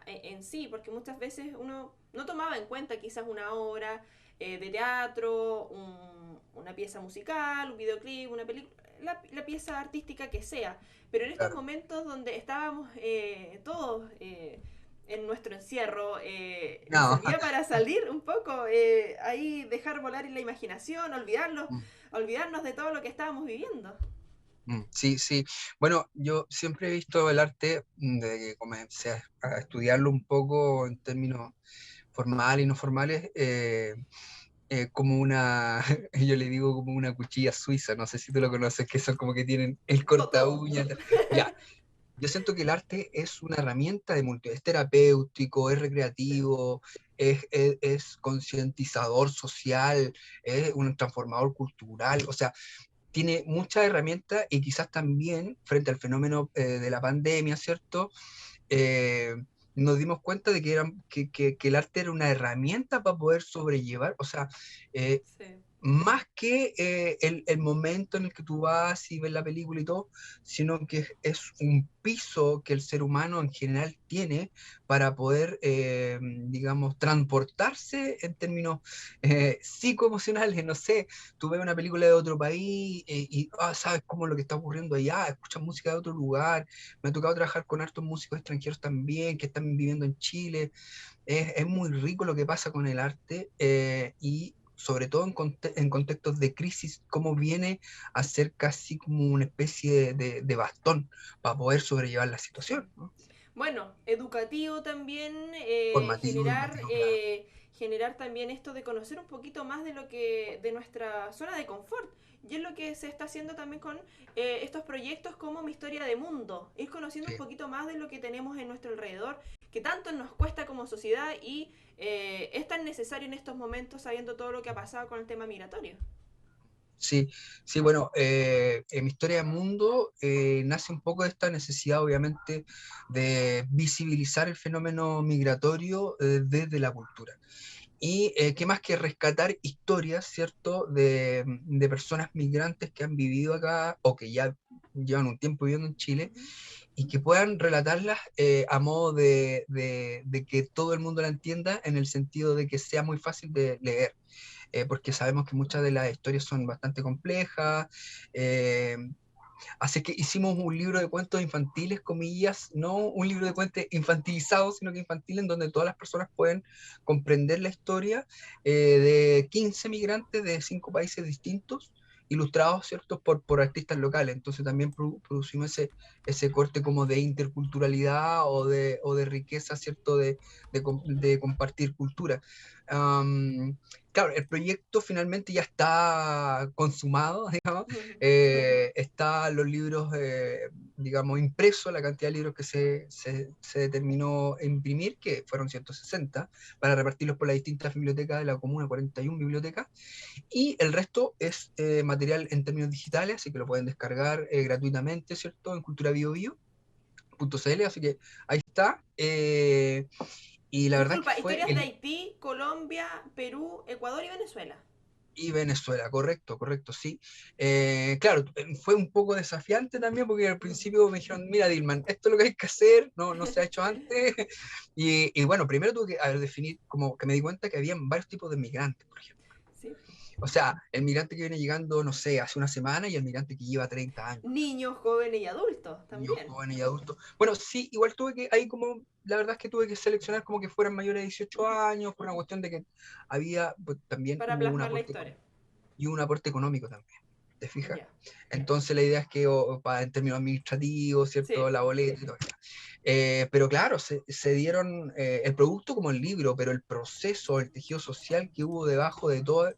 en sí, porque muchas veces uno no tomaba en cuenta quizás una obra de teatro, una pieza musical, un videoclip, una película, la pieza artística que sea. Pero en estos Claro. momentos donde estábamos todos en nuestro encierro, nos No. servía para salir un poco, ahí dejar volar en la imaginación, olvidarnos de todo lo que estábamos viviendo. Sí, sí. Bueno, yo siempre he visto el arte, desde que comencé a estudiarlo un poco en términos formales y no formales, como una, yo le digo como una cuchilla suiza, no sé si tú lo conoces, que son como que tienen el corta Todo. uñas. Ya, yo siento que el arte es una herramienta es terapéutico, es recreativo, es concientizador social, es un transformador cultural, o sea, tiene muchas herramientas y quizás también frente al fenómeno de la pandemia, ¿cierto? Eh, nos dimos cuenta de que el arte era una herramienta para poder sobrellevar, o sea, eh, Sí. más que el momento en el que tú vas y ves la película y todo, sino que es un piso que el ser humano en general tiene para poder, digamos, transportarse en términos psicoemocionales. No sé, tú ves una película de otro país sabes cómo es lo que está ocurriendo allá, escuchas música de otro lugar. Me ha tocado trabajar con hartos músicos extranjeros también que están viviendo en Chile. Es muy rico lo que pasa con el arte y sobre todo en contextos de crisis, cómo viene a ser casi como una especie de bastón para poder sobrellevar la Sí. situación, ¿no? Bueno, educativo también, Formativo, educativo, claro. generar también esto de conocer un poquito más de nuestra zona de confort. Y es lo que se está haciendo también con estos proyectos como Mi Historia de Mundo. Ir conociendo un Sí. poquito más de lo que tenemos en nuestro alrededor, que tanto nos cuesta como sociedad y es tan necesario en estos momentos sabiendo todo lo que ha pasado con el tema migratorio. Sí, sí, bueno, en mi historia de mundo nace un poco de esta necesidad, obviamente, de visibilizar el fenómeno migratorio desde la cultura. Y qué más que rescatar historias, ¿cierto?, de personas migrantes que han vivido acá o que ya llevan un tiempo viviendo en Chile Ujú. y que puedan relatarlas a modo de que todo el mundo la entienda en el sentido de que sea muy fácil de leer. Porque sabemos que muchas de las historias son bastante complejas. eh, Así que hicimos un libro de cuentos infantiles, comillas, no un libro de cuentos infantilizados, sino que infantil, en donde todas las personas pueden comprender la historia de 15 migrantes de 5 países distintos, ilustrados, ¿cierto?, por artistas locales. Entonces también producimos ese corte como de interculturalidad o de riqueza, ¿cierto?, de compartir cultura. Claro, el proyecto finalmente ya está consumado, digamos. Están los libros, digamos, impresos, la cantidad de libros que se determinó imprimir, que fueron 160, para repartirlos por las distintas bibliotecas de la comuna, 41 bibliotecas, y el resto es material en términos digitales, así que lo pueden descargar gratuitamente, ¿cierto?, en culturabioBio.cl, así que ahí está. Y la verdad es que Disculpa, fue historias de Haití, Colombia, Perú, Ecuador y Venezuela. Y Venezuela, correcto, correcto, sí. Claro, fue un poco desafiante también porque al principio me dijeron, mira, Dilman, esto es lo que hay que hacer, no se ha hecho antes. Y bueno, primero tuve que definir, como que me di cuenta que había varios tipos de migrantes, por ejemplo. Sí. O sea, el migrante que viene llegando, no sé, hace una semana y el migrante que lleva 30 años. Niños, jóvenes y adultos Niños, también. jóvenes y adultos. Bueno, sí, igual tuve que, ahí como, la verdad es que tuve que seleccionar como que fueran mayores de 18 años, por una cuestión de que había, pues, también Para hubo un plasmar la aporte historia. y un aporte económico también, ¿te fijas? Ya. Entonces la idea es que en términos administrativos, ¿cierto? Sí. La boleta y todo eso. Pero claro, se dieron el producto como el libro, pero el proceso, el tejido social que hubo debajo de todo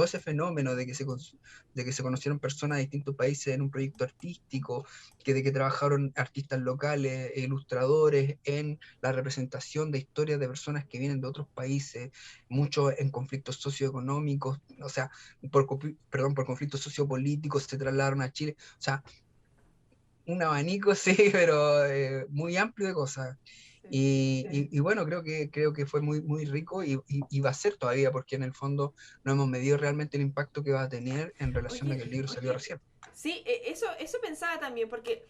ese fenómeno de que se conocieron personas de distintos países en un proyecto artístico, de que trabajaron artistas locales, ilustradores en la representación de historias de personas que vienen de otros países, muchos en conflictos socioeconómicos, o sea, por conflictos sociopolíticos se trasladaron a Chile, o sea, un abanico, sí, pero muy amplio de cosas. Sí. Y bueno, creo que fue muy, muy rico y va a ser todavía, porque en el fondo no hemos medido realmente el impacto que va a tener en relación a Oye, que el libro salió recién. sí, eso pensaba también, porque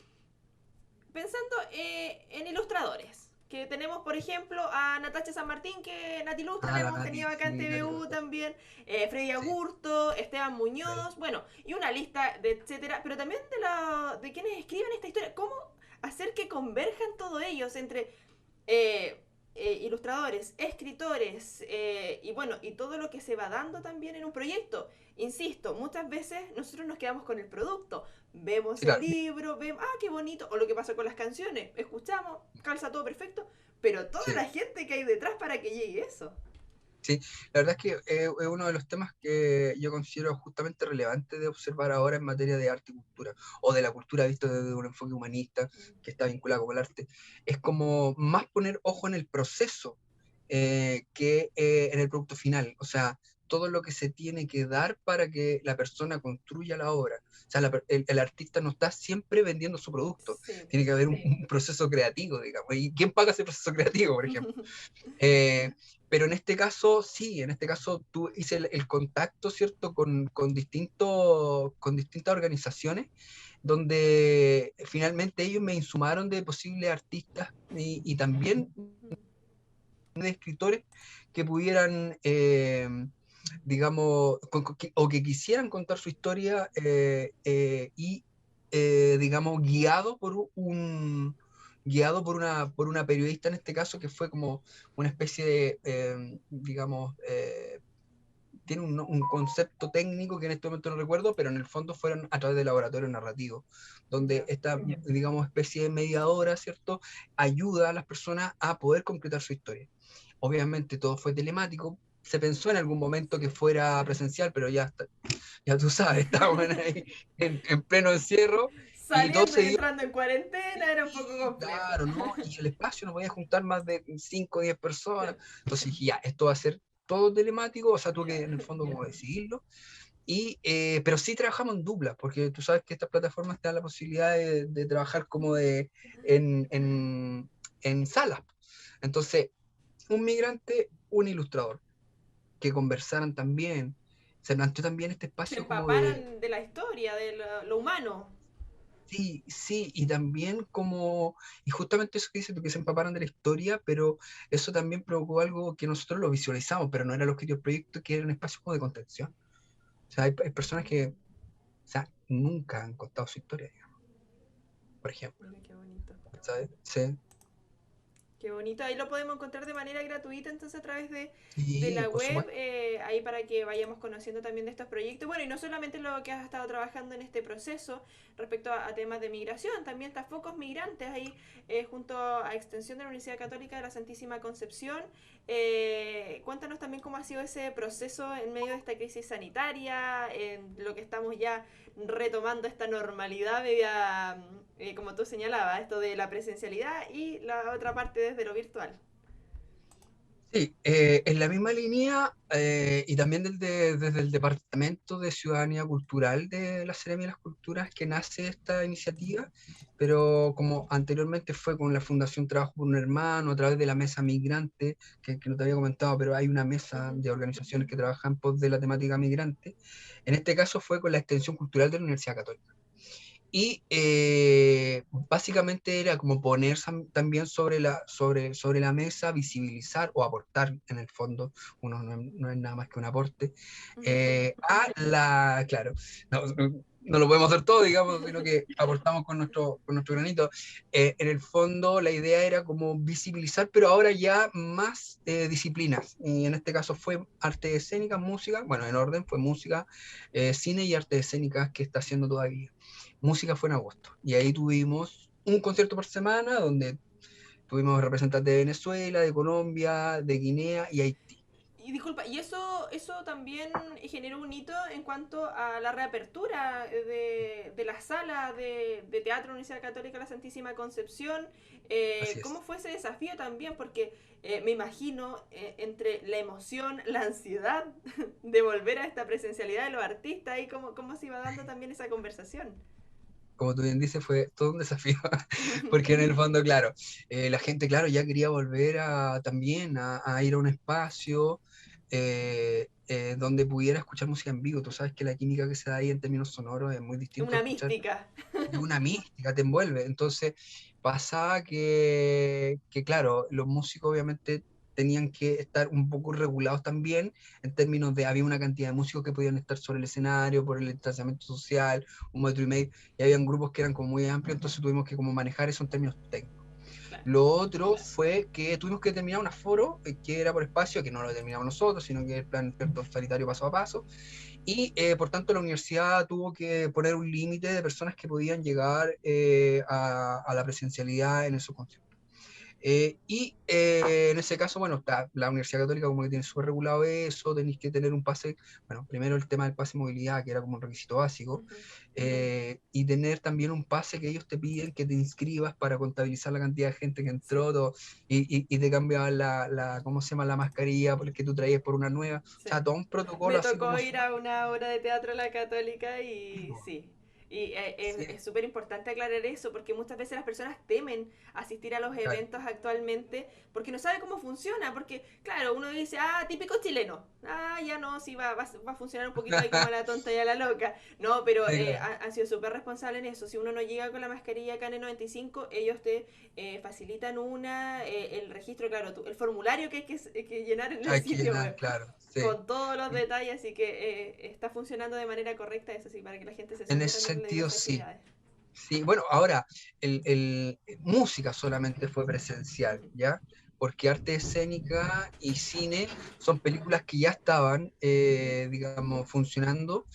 pensando en ilustradores, que tenemos, por ejemplo, a Natacha San Martín, que Nati Ilustra la Ah, la hemos Nati, tenido acá en sí, Nati TVU Luster, también, Freddy sí, Agurto, Esteban Freddy. Muñoz, bueno, y una lista de etcétera, pero también de quienes escriben esta historia, cómo hacer que converjan todos ellos entre eh, ilustradores, escritores y bueno, y todo lo que se va dando también en un proyecto. Insisto, muchas veces nosotros nos quedamos con el producto, vemos Sí, el claro, libro, vemos, ah, qué bonito, o lo que pasa con las canciones, escuchamos, calza todo perfecto, pero toda sí. la gente que hay detrás para que llegue eso. Sí, la verdad es que es uno de los temas que yo considero justamente relevante de observar ahora en materia de arte y cultura, o de la cultura vista desde un enfoque humanista que está vinculado con el arte. Es como más poner ojo en el proceso que en el producto final. O sea, todo lo que se tiene que dar para que la persona construya la obra. O sea, el artista no está siempre vendiendo su producto. Sí. Tiene que haber un proceso creativo, digamos. ¿Y quién paga ese proceso creativo, por ejemplo? Pero en este caso, sí, en este caso tú hice el contacto, ¿cierto?, con distintas organizaciones, donde finalmente ellos me insumaron de posibles artistas y también de escritores que pudieran, digamos, o que quisieran contar su historia digamos, por una periodista en este caso, que fue como una especie de, digamos, tiene un concepto técnico que en este momento no recuerdo, pero en el fondo fueron a través del laboratorio narrativo, donde esta, digamos, especie de mediadora, ¿cierto?, ayuda a las personas a poder concretar su historia. Obviamente todo fue telemático, se pensó en algún momento que fuera presencial, pero ya tú sabes, estábamos ahí en pleno encierro, y todo Saliendo se y dio. entrando en cuarentena era un poco complejo. Claro, ¿no? Y el espacio no podía juntar más de 5 o 10 personas. Entonces dije, ya, esto va a ser todo telemático, o sea, tuve que en el fondo como decidirlo. Pero sí trabajamos en dupla, porque tú sabes que estas plataformas te dan la posibilidad de trabajar como en salas. Entonces, un migrante, un ilustrador, que conversaran también. Se planteó también este Se espacio como de, empaparan de la historia, de lo humano. sí, sí, y también como, y justamente eso que dices tú, que se empaparan de la historia, pero eso también provocó algo que nosotros lo visualizamos, pero no era el objetivo del proyecto, que era un espacio como de contención. O sea, hay personas que, o sea, nunca han contado su historia, digamos, por ejemplo, Mira qué bonito. ¿sabes? Sí, Qué bonito. Ahí lo podemos encontrar de manera gratuita, entonces a través de sí, la por web, supuesto. ahí para que vayamos conociendo también de estos proyectos. Bueno, y no solamente lo que has estado trabajando en este proceso respecto a temas de migración, también estás Focos Migrantes ahí junto a Extensión de la Universidad Católica de la Santísima Concepción. Cuéntanos también cómo ha sido ese proceso en medio de esta crisis sanitaria, en lo que estamos ya retomando esta normalidad media, como tú señalabas, esto de la presencialidad y la otra parte desde lo virtual. Sí, en la misma línea y también desde el Departamento de Ciudadanía Cultural de la Seremia de las Culturas que nace esta iniciativa, pero como anteriormente fue con la Fundación Trabajo por un Hermano, a través de la Mesa Migrante, que no te había comentado, pero hay una mesa de organizaciones que trabajan en pos de la temática migrante. En este caso fue con la Extensión Cultural de la Universidad Católica. Y básicamente era como poner también sobre la mesa, visibilizar o aportar en el fondo, uno no es nada más que un aporte, claro, no, no lo podemos hacer todo, digamos, sino que aportamos con nuestro granito. En el fondo la idea era como visibilizar, pero ahora ya más disciplinas, y en este caso fue arte escénica, música, bueno, en orden fue música, cine y arte escénicas que está haciendo todavía. Música fue en agosto. Y ahí tuvimos un concierto por semana donde tuvimos representantes de Venezuela, de Colombia, de Guinea y Haití. Y disculpa, ¿y eso también generó un hito en cuanto a la reapertura de la sala de teatro de la Universidad Católica de la Santísima Concepción? Así ¿Cómo es. fue ese desafío también? Porque me imagino entre la emoción, la ansiedad de volver a esta presencialidad de los artistas y cómo se iba dando también esa conversación. Como tú bien dices, fue todo un desafío, porque en el fondo, claro, la gente, claro, ya quería volver también a ir a un espacio donde pudiera escuchar música en vivo. Tú sabes que la química que se da ahí en términos sonoros es muy distinto a Una escuchar, mística. es una mística, te envuelve. Entonces pasaba que, claro, los músicos obviamente tenían que estar un poco regulados también, en términos de, había una cantidad de músicos que podían estar sobre el escenario por el distanciamiento social, 1,5 metros, y habían grupos que eran como muy amplios, entonces tuvimos que como manejar eso en términos técnicos. Claro. Lo otro fue que tuvimos que determinar un aforo, que era por espacio, que no lo determinamos nosotros, sino que el plan sanitario paso a paso, y por tanto la universidad tuvo que poner un límite de personas que podían llegar a la presencialidad en esos conciertos. En ese caso, bueno, está la Universidad Católica como que tiene súper regulado eso, tenéis que tener un pase, bueno, primero el tema del pase de movilidad, que era como un requisito básico, y tener también un pase que ellos te piden que te inscribas para contabilizar la cantidad de gente que entró, todo, y te cambiaban ¿cómo se llama? La mascarilla porque tú traías por una nueva, o sea, todo un protocolo Me así tocó como ir a una obra de teatro a la Católica y sí. Y sí, es súper importante aclarar eso porque muchas veces las personas temen asistir a los claro. eventos actualmente porque no saben cómo funciona. Porque, claro, uno dice, ah, típico chileno. Ah, ya no, sí, va a funcionar un poquito ahí como a la tonta y a la loca. No, pero Sí, claro. han sido súper responsables en eso. Si uno no llega con la mascarilla KN95, ellos te facilitan el registro, claro, el formulario que hay que llenar en el Hay que sitio llenar, web claro, sí. con todos los detalles, así que está funcionando de manera correcta, eso sí, para que la gente se En sume ese también a las sentido, diversas sí. actividades. Sí, bueno, ahora, música solamente fue presencial, Ujú. ¿ya? Porque arte escénica y cine son películas que ya estaban, digamos, funcionando,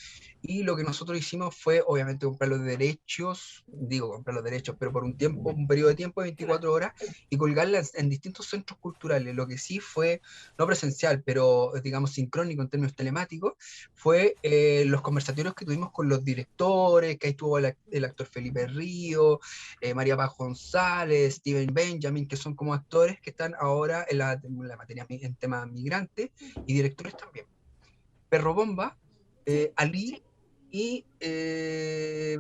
y lo que nosotros hicimos fue, obviamente, comprar los derechos, digo, comprar los derechos, pero por un tiempo, un periodo de tiempo de Claro. 24 horas, y colgarlas en distintos centros culturales. Lo que sí fue, no presencial, pero, digamos, sincrónico en términos telemáticos, fue los conversatorios que tuvimos con los directores, que ahí estuvo el actor Felipe Río, María Paz González, Steven Benjamin, que son como actores que están ahora en la materia en temas migrantes, y directores también. Perro Bomba, Sí, Ali y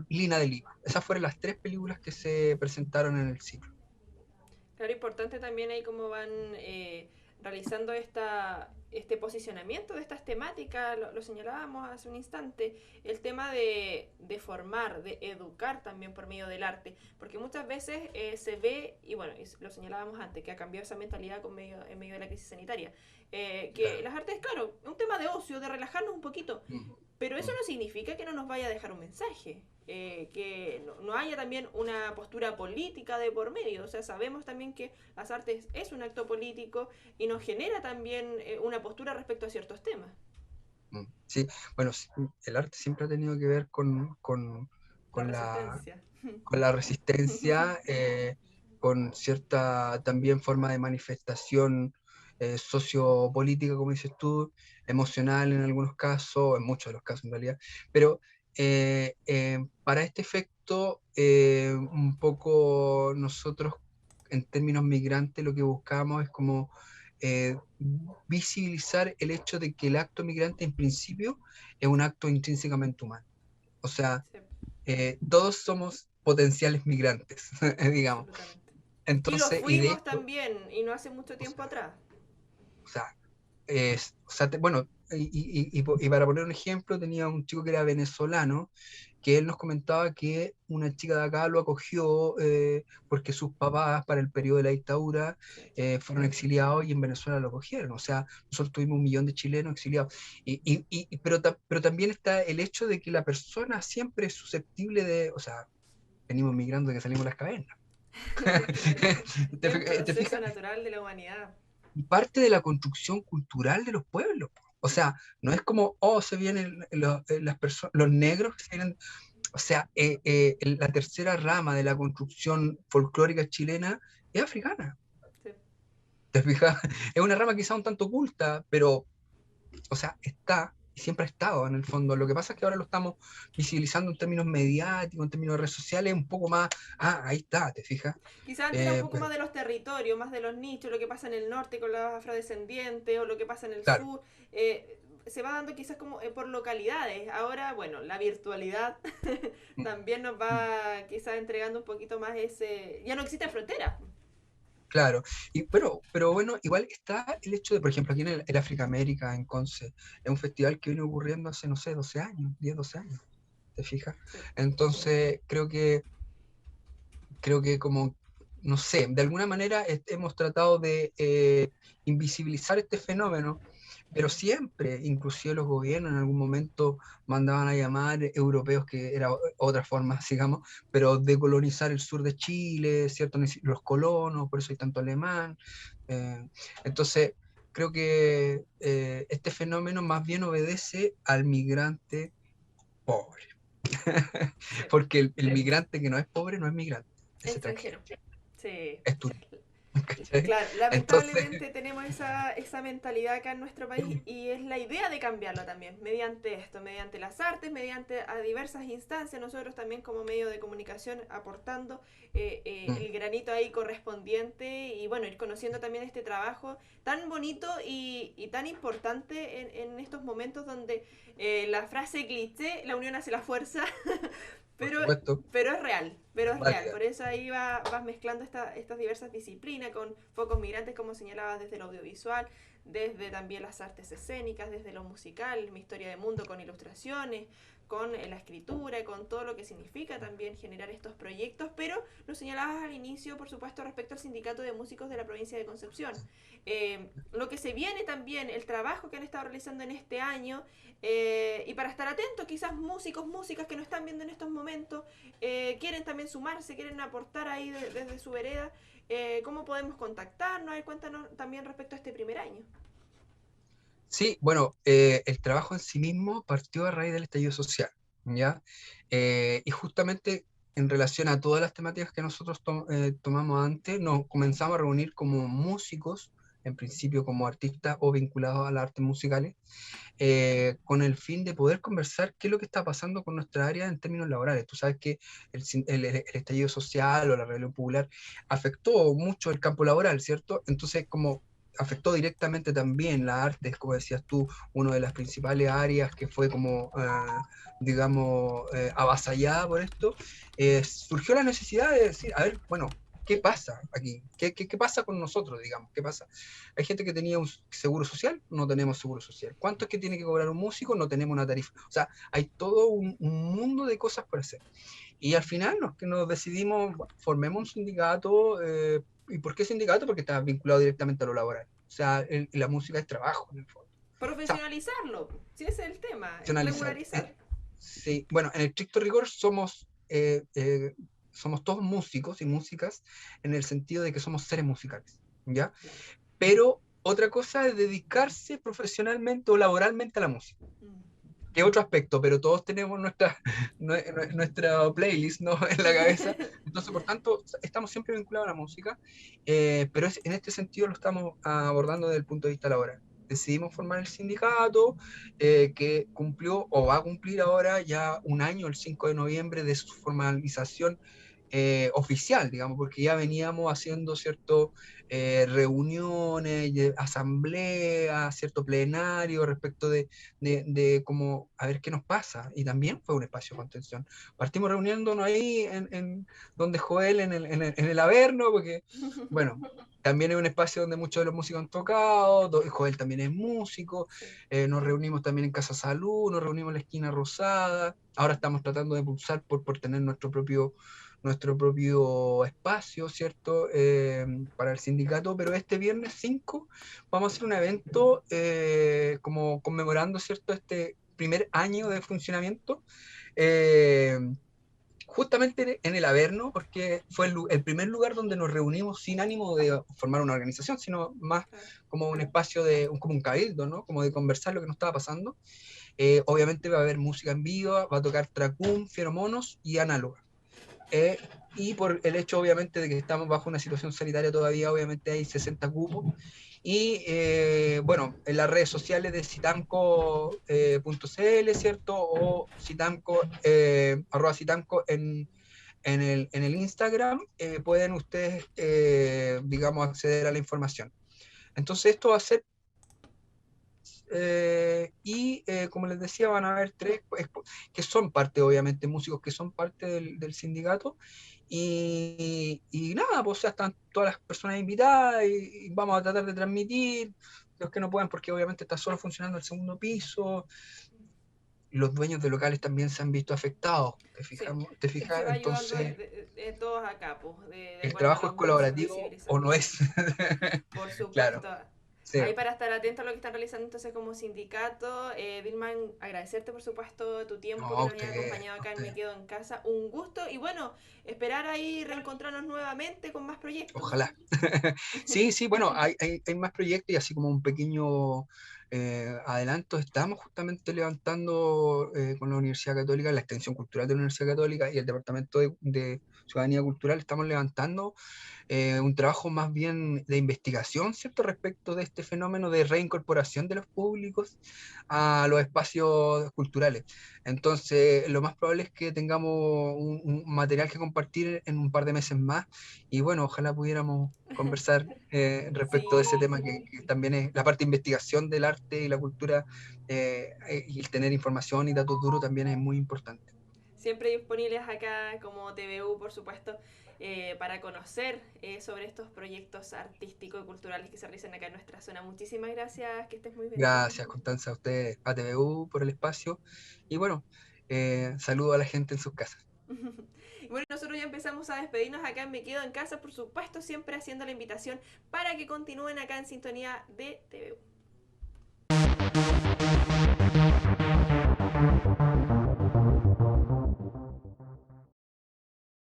Lina de Lima. Esas fueron las 3 películas que se presentaron en el ciclo. claro, importante también ahí cómo van realizando este posicionamiento de estas temáticas, lo señalábamos hace un instante, el tema de formar, de educar también por medio del arte, porque muchas veces se ve, y bueno, lo señalábamos antes, que ha cambiado esa mentalidad en medio de la crisis sanitaria, que Claro. las artes, claro, es un tema de ocio, de relajarnos un poquito, Mm, pero eso mm. no significa que no nos vaya a dejar un mensaje, que no haya también una postura política de por medio. O sea, sabemos también que las artes es un acto político y nos genera también una postura respecto a ciertos temas. Sí, bueno, el arte siempre ha tenido que ver La con la, resistencia. con la resistencia, con cierta también forma de manifestación sociopolítica, como dices tú, emocional en algunos casos, en muchos de los casos en realidad, pero para este efecto, un poco nosotros, en términos migrantes, lo que buscamos es como eh, visibilizar el hecho de que el acto migrante en principio es un acto intrínsecamente humano. O sea, Sí, todos somos potenciales migrantes, digamos. absolutamente. Y lo Entonces, y de fuimos hecho, también, y no hace mucho o tiempo sea, atrás. o sea, bueno, y para poner un ejemplo, tenía un chico que era venezolano, que él nos comentaba que una chica de acá lo acogió porque sus papás, para el periodo de la dictadura, Sí. fueron exiliados y en Venezuela lo acogieron. O sea, nosotros tuvimos 1 millón de chilenos exiliados. Pero también está el hecho de que la persona siempre es susceptible de, o sea, venimos migrando de que salimos de las cavernas. Es un ¿Te proceso fijas? natural de la humanidad. Y parte de la construcción cultural de los pueblos. O sea, no es como, oh, se vienen las personas, los negros que se vienen. O sea, la tercera rama de la construcción folclórica chilena es africana. Sí. ¿Te fijas? Es una rama quizá un tanto oculta, pero, o sea, está y siempre ha estado en el fondo. Lo que pasa es que ahora lo estamos visibilizando en términos mediáticos, en términos de redes sociales, un poco más, ahí está, ¿te fijas? Quizá antes era un poco Pero, más de los territorios, más de los nichos, lo que pasa en el norte con los afrodescendientes o lo que pasa en el claro, sur. Se va dando quizás como por localidades. Ahora, bueno, la virtualidad también nos va quizás entregando un poquito más ese... Ya no existe frontera. claro, pero bueno, igual está el hecho de, por ejemplo, aquí en el África América, en Conce, es un festival que viene ocurriendo hace, no sé, 12 años, 10 12 años, ¿te fijas? Sí. Entonces, creo que como, no sé, de alguna manera hemos tratado de invisibilizar este fenómeno, pero siempre, inclusive los gobiernos en algún momento mandaban a llamar europeos, que era otra forma, digamos, pero de colonizar el sur de Chile, ¿cierto? Los colonos, por eso hay tanto alemán. eh, entonces, creo que este fenómeno más bien obedece al migrante pobre, Sí. porque el migrante que no es pobre no es migrante, es extranjero, Extranjero. Sí. es turista. ¿cachai? Claro, Entonces, lamentablemente tenemos esa mentalidad acá en nuestro país y es la idea de cambiarlo también, mediante esto, mediante las artes, mediante a diversas instancias, nosotros también como medio de comunicación aportando mm, el granito ahí correspondiente y bueno, ir conociendo también este trabajo tan bonito y tan importante en estos momentos donde la frase cliché, la unión hace la fuerza, por pero, supuesto, pero es real. válida. Por eso ahí vas mezclando estas diversas disciplinas con focos migrantes, como señalabas, desde el audiovisual, desde también las artes escénicas, desde lo musical, mi historia de mundo con ilustraciones, con la escritura, con todo lo que significa también generar estos proyectos, pero lo señalabas al inicio, por supuesto, respecto al Sindicato de Músicos de la provincia de Concepción. Lo que se viene también, el trabajo que han estado realizando en este año, y para estar atentos, quizás músicos, músicas que nos están viendo en estos momentos, quieren también sumarse, quieren aportar ahí desde su vereda, ¿cómo podemos contactarnos? A ver, cuéntanos también respecto a este primer año. Sí, bueno, el trabajo en sí mismo partió a raíz del estallido social, ¿ya? Y justamente en relación a todas las temáticas que nosotros tomamos antes, nos comenzamos a reunir como músicos, en principio como artistas o vinculados a las artes musicales, con el fin de poder conversar qué es lo que está pasando con nuestra área en términos laborales. Tú sabes que el estallido social o la rebelión popular afectó mucho el campo laboral, ¿cierto? Entonces, como afectó directamente también la arte, como decías tú, una de las principales áreas que fue como, digamos, avasallada por esto, surgió la necesidad de decir, a ver, bueno, ¿qué pasa aquí? ¿Qué pasa con nosotros, digamos? ¿Qué pasa? Hay gente que tenía un seguro social, no tenemos seguro social. ¿Cuánto es que tiene que cobrar un músico? No tenemos una tarifa. O sea, hay todo un mundo de cosas por hacer. Y al final nos decidimos, bueno, formemos un sindicato. ¿Y por qué sindicato? Porque está vinculado directamente a lo laboral. O sea, la música es trabajo, en el fondo. O sea, Profesionalizarlo, si ese es el tema, profesionalizar. regularizar. Sí, bueno, en el estricto rigor somos todos músicos y músicas en el sentido de que somos seres musicales, ¿ya? Pero otra cosa es dedicarse profesionalmente o laboralmente a la música, que es otro aspecto, pero todos tenemos nuestra playlist, ¿no? En la cabeza, entonces por tanto estamos siempre vinculados a la música, pero en este sentido lo estamos abordando desde el punto de vista laboral. Decidimos formar el sindicato, que cumplió o va a cumplir ahora ya un año, el 5 de noviembre, de su formalización oficial, digamos, porque ya veníamos haciendo cierto reuniones, asambleas, cierto plenario respecto de cómo, a ver qué nos pasa, y también fue un espacio de contención. Partimos reuniéndonos ahí en donde Joel, en el Averno, porque, bueno, también es un espacio donde muchos de los músicos han tocado, Joel también es músico, Sí. nos reunimos también en Casa Salud, nos reunimos en la Esquina Rosada, ahora estamos tratando de pulsar por tener nuestro propio espacio, ¿cierto? Para el sindicato, pero este viernes 5 vamos a hacer un evento como conmemorando, ¿cierto? Este primer año de funcionamiento, eh, justamente en el Averno, porque fue el primer lugar donde nos reunimos sin ánimo de formar una organización, sino más Claro. como un espacio como un cabildo, ¿no? Como de conversar lo que nos estaba pasando. Obviamente va a haber música en vivo, va a tocar Tracún, Feromonos y Análoga. Eh, y por el hecho, obviamente, de que estamos bajo una situación sanitaria todavía, obviamente hay 60 cupos. Y bueno, en las redes sociales de citanco.cl, ¿cierto? O citanco, arroba citanco en el Instagram, pueden ustedes, digamos, acceder a la información. Entonces, esto va a ser como les decía, van a haber tres que son parte, obviamente, músicos que son parte del sindicato. Y nada, pues ya están todas las personas invitadas y vamos a tratar de transmitir. Los que no puedan, porque obviamente está solo funcionando el segundo piso. Los dueños de locales también se han visto afectados, Sí, ¿te se fijas? va ayudando Entonces, de todos acá, pues, de el acuerdo a trabajo es los músicos, colaborativo o visibilizando. no es. Por Claro, supuesto. sí. Ahí para estar atento a lo que están realizando entonces como sindicato. Dilman, agradecerte por supuesto tu No, tiempo que a nos hayas usted, acompañado a acá en Me usted. Quedo en Casa. Un gusto y bueno, esperar ahí reencontrarnos nuevamente con más proyectos. Ojalá. Sí, sí, bueno, hay más proyectos y así como un pequeño adelantos estamos justamente levantando con la Universidad Católica, la Extensión Cultural de la Universidad Católica y el Departamento de Ciudadanía Cultural, estamos levantando un trabajo más bien de investigación, ¿cierto?, respecto de este fenómeno de reincorporación de los públicos a los espacios culturales. Entonces, lo más probable es que tengamos un material que compartir en un par de meses más, y bueno, ojalá pudiéramos conversar respecto de ese Sí. tema que también es la parte de investigación del arte y la cultura, y el tener información y datos duros también es muy importante. Siempre disponibles acá como TVU, por supuesto, para conocer sobre estos proyectos artísticos y culturales que se realizan acá en nuestra zona. Muchísimas gracias, que estés muy bien. Gracias, Constanza, a usted, a TVU, por el espacio. Y bueno, saludo a la gente en sus casas. Bueno, nosotros ya empezamos a despedirnos acá en Me Quedo en Casa, por supuesto, siempre haciendo la invitación para que continúen acá en sintonía de TVU.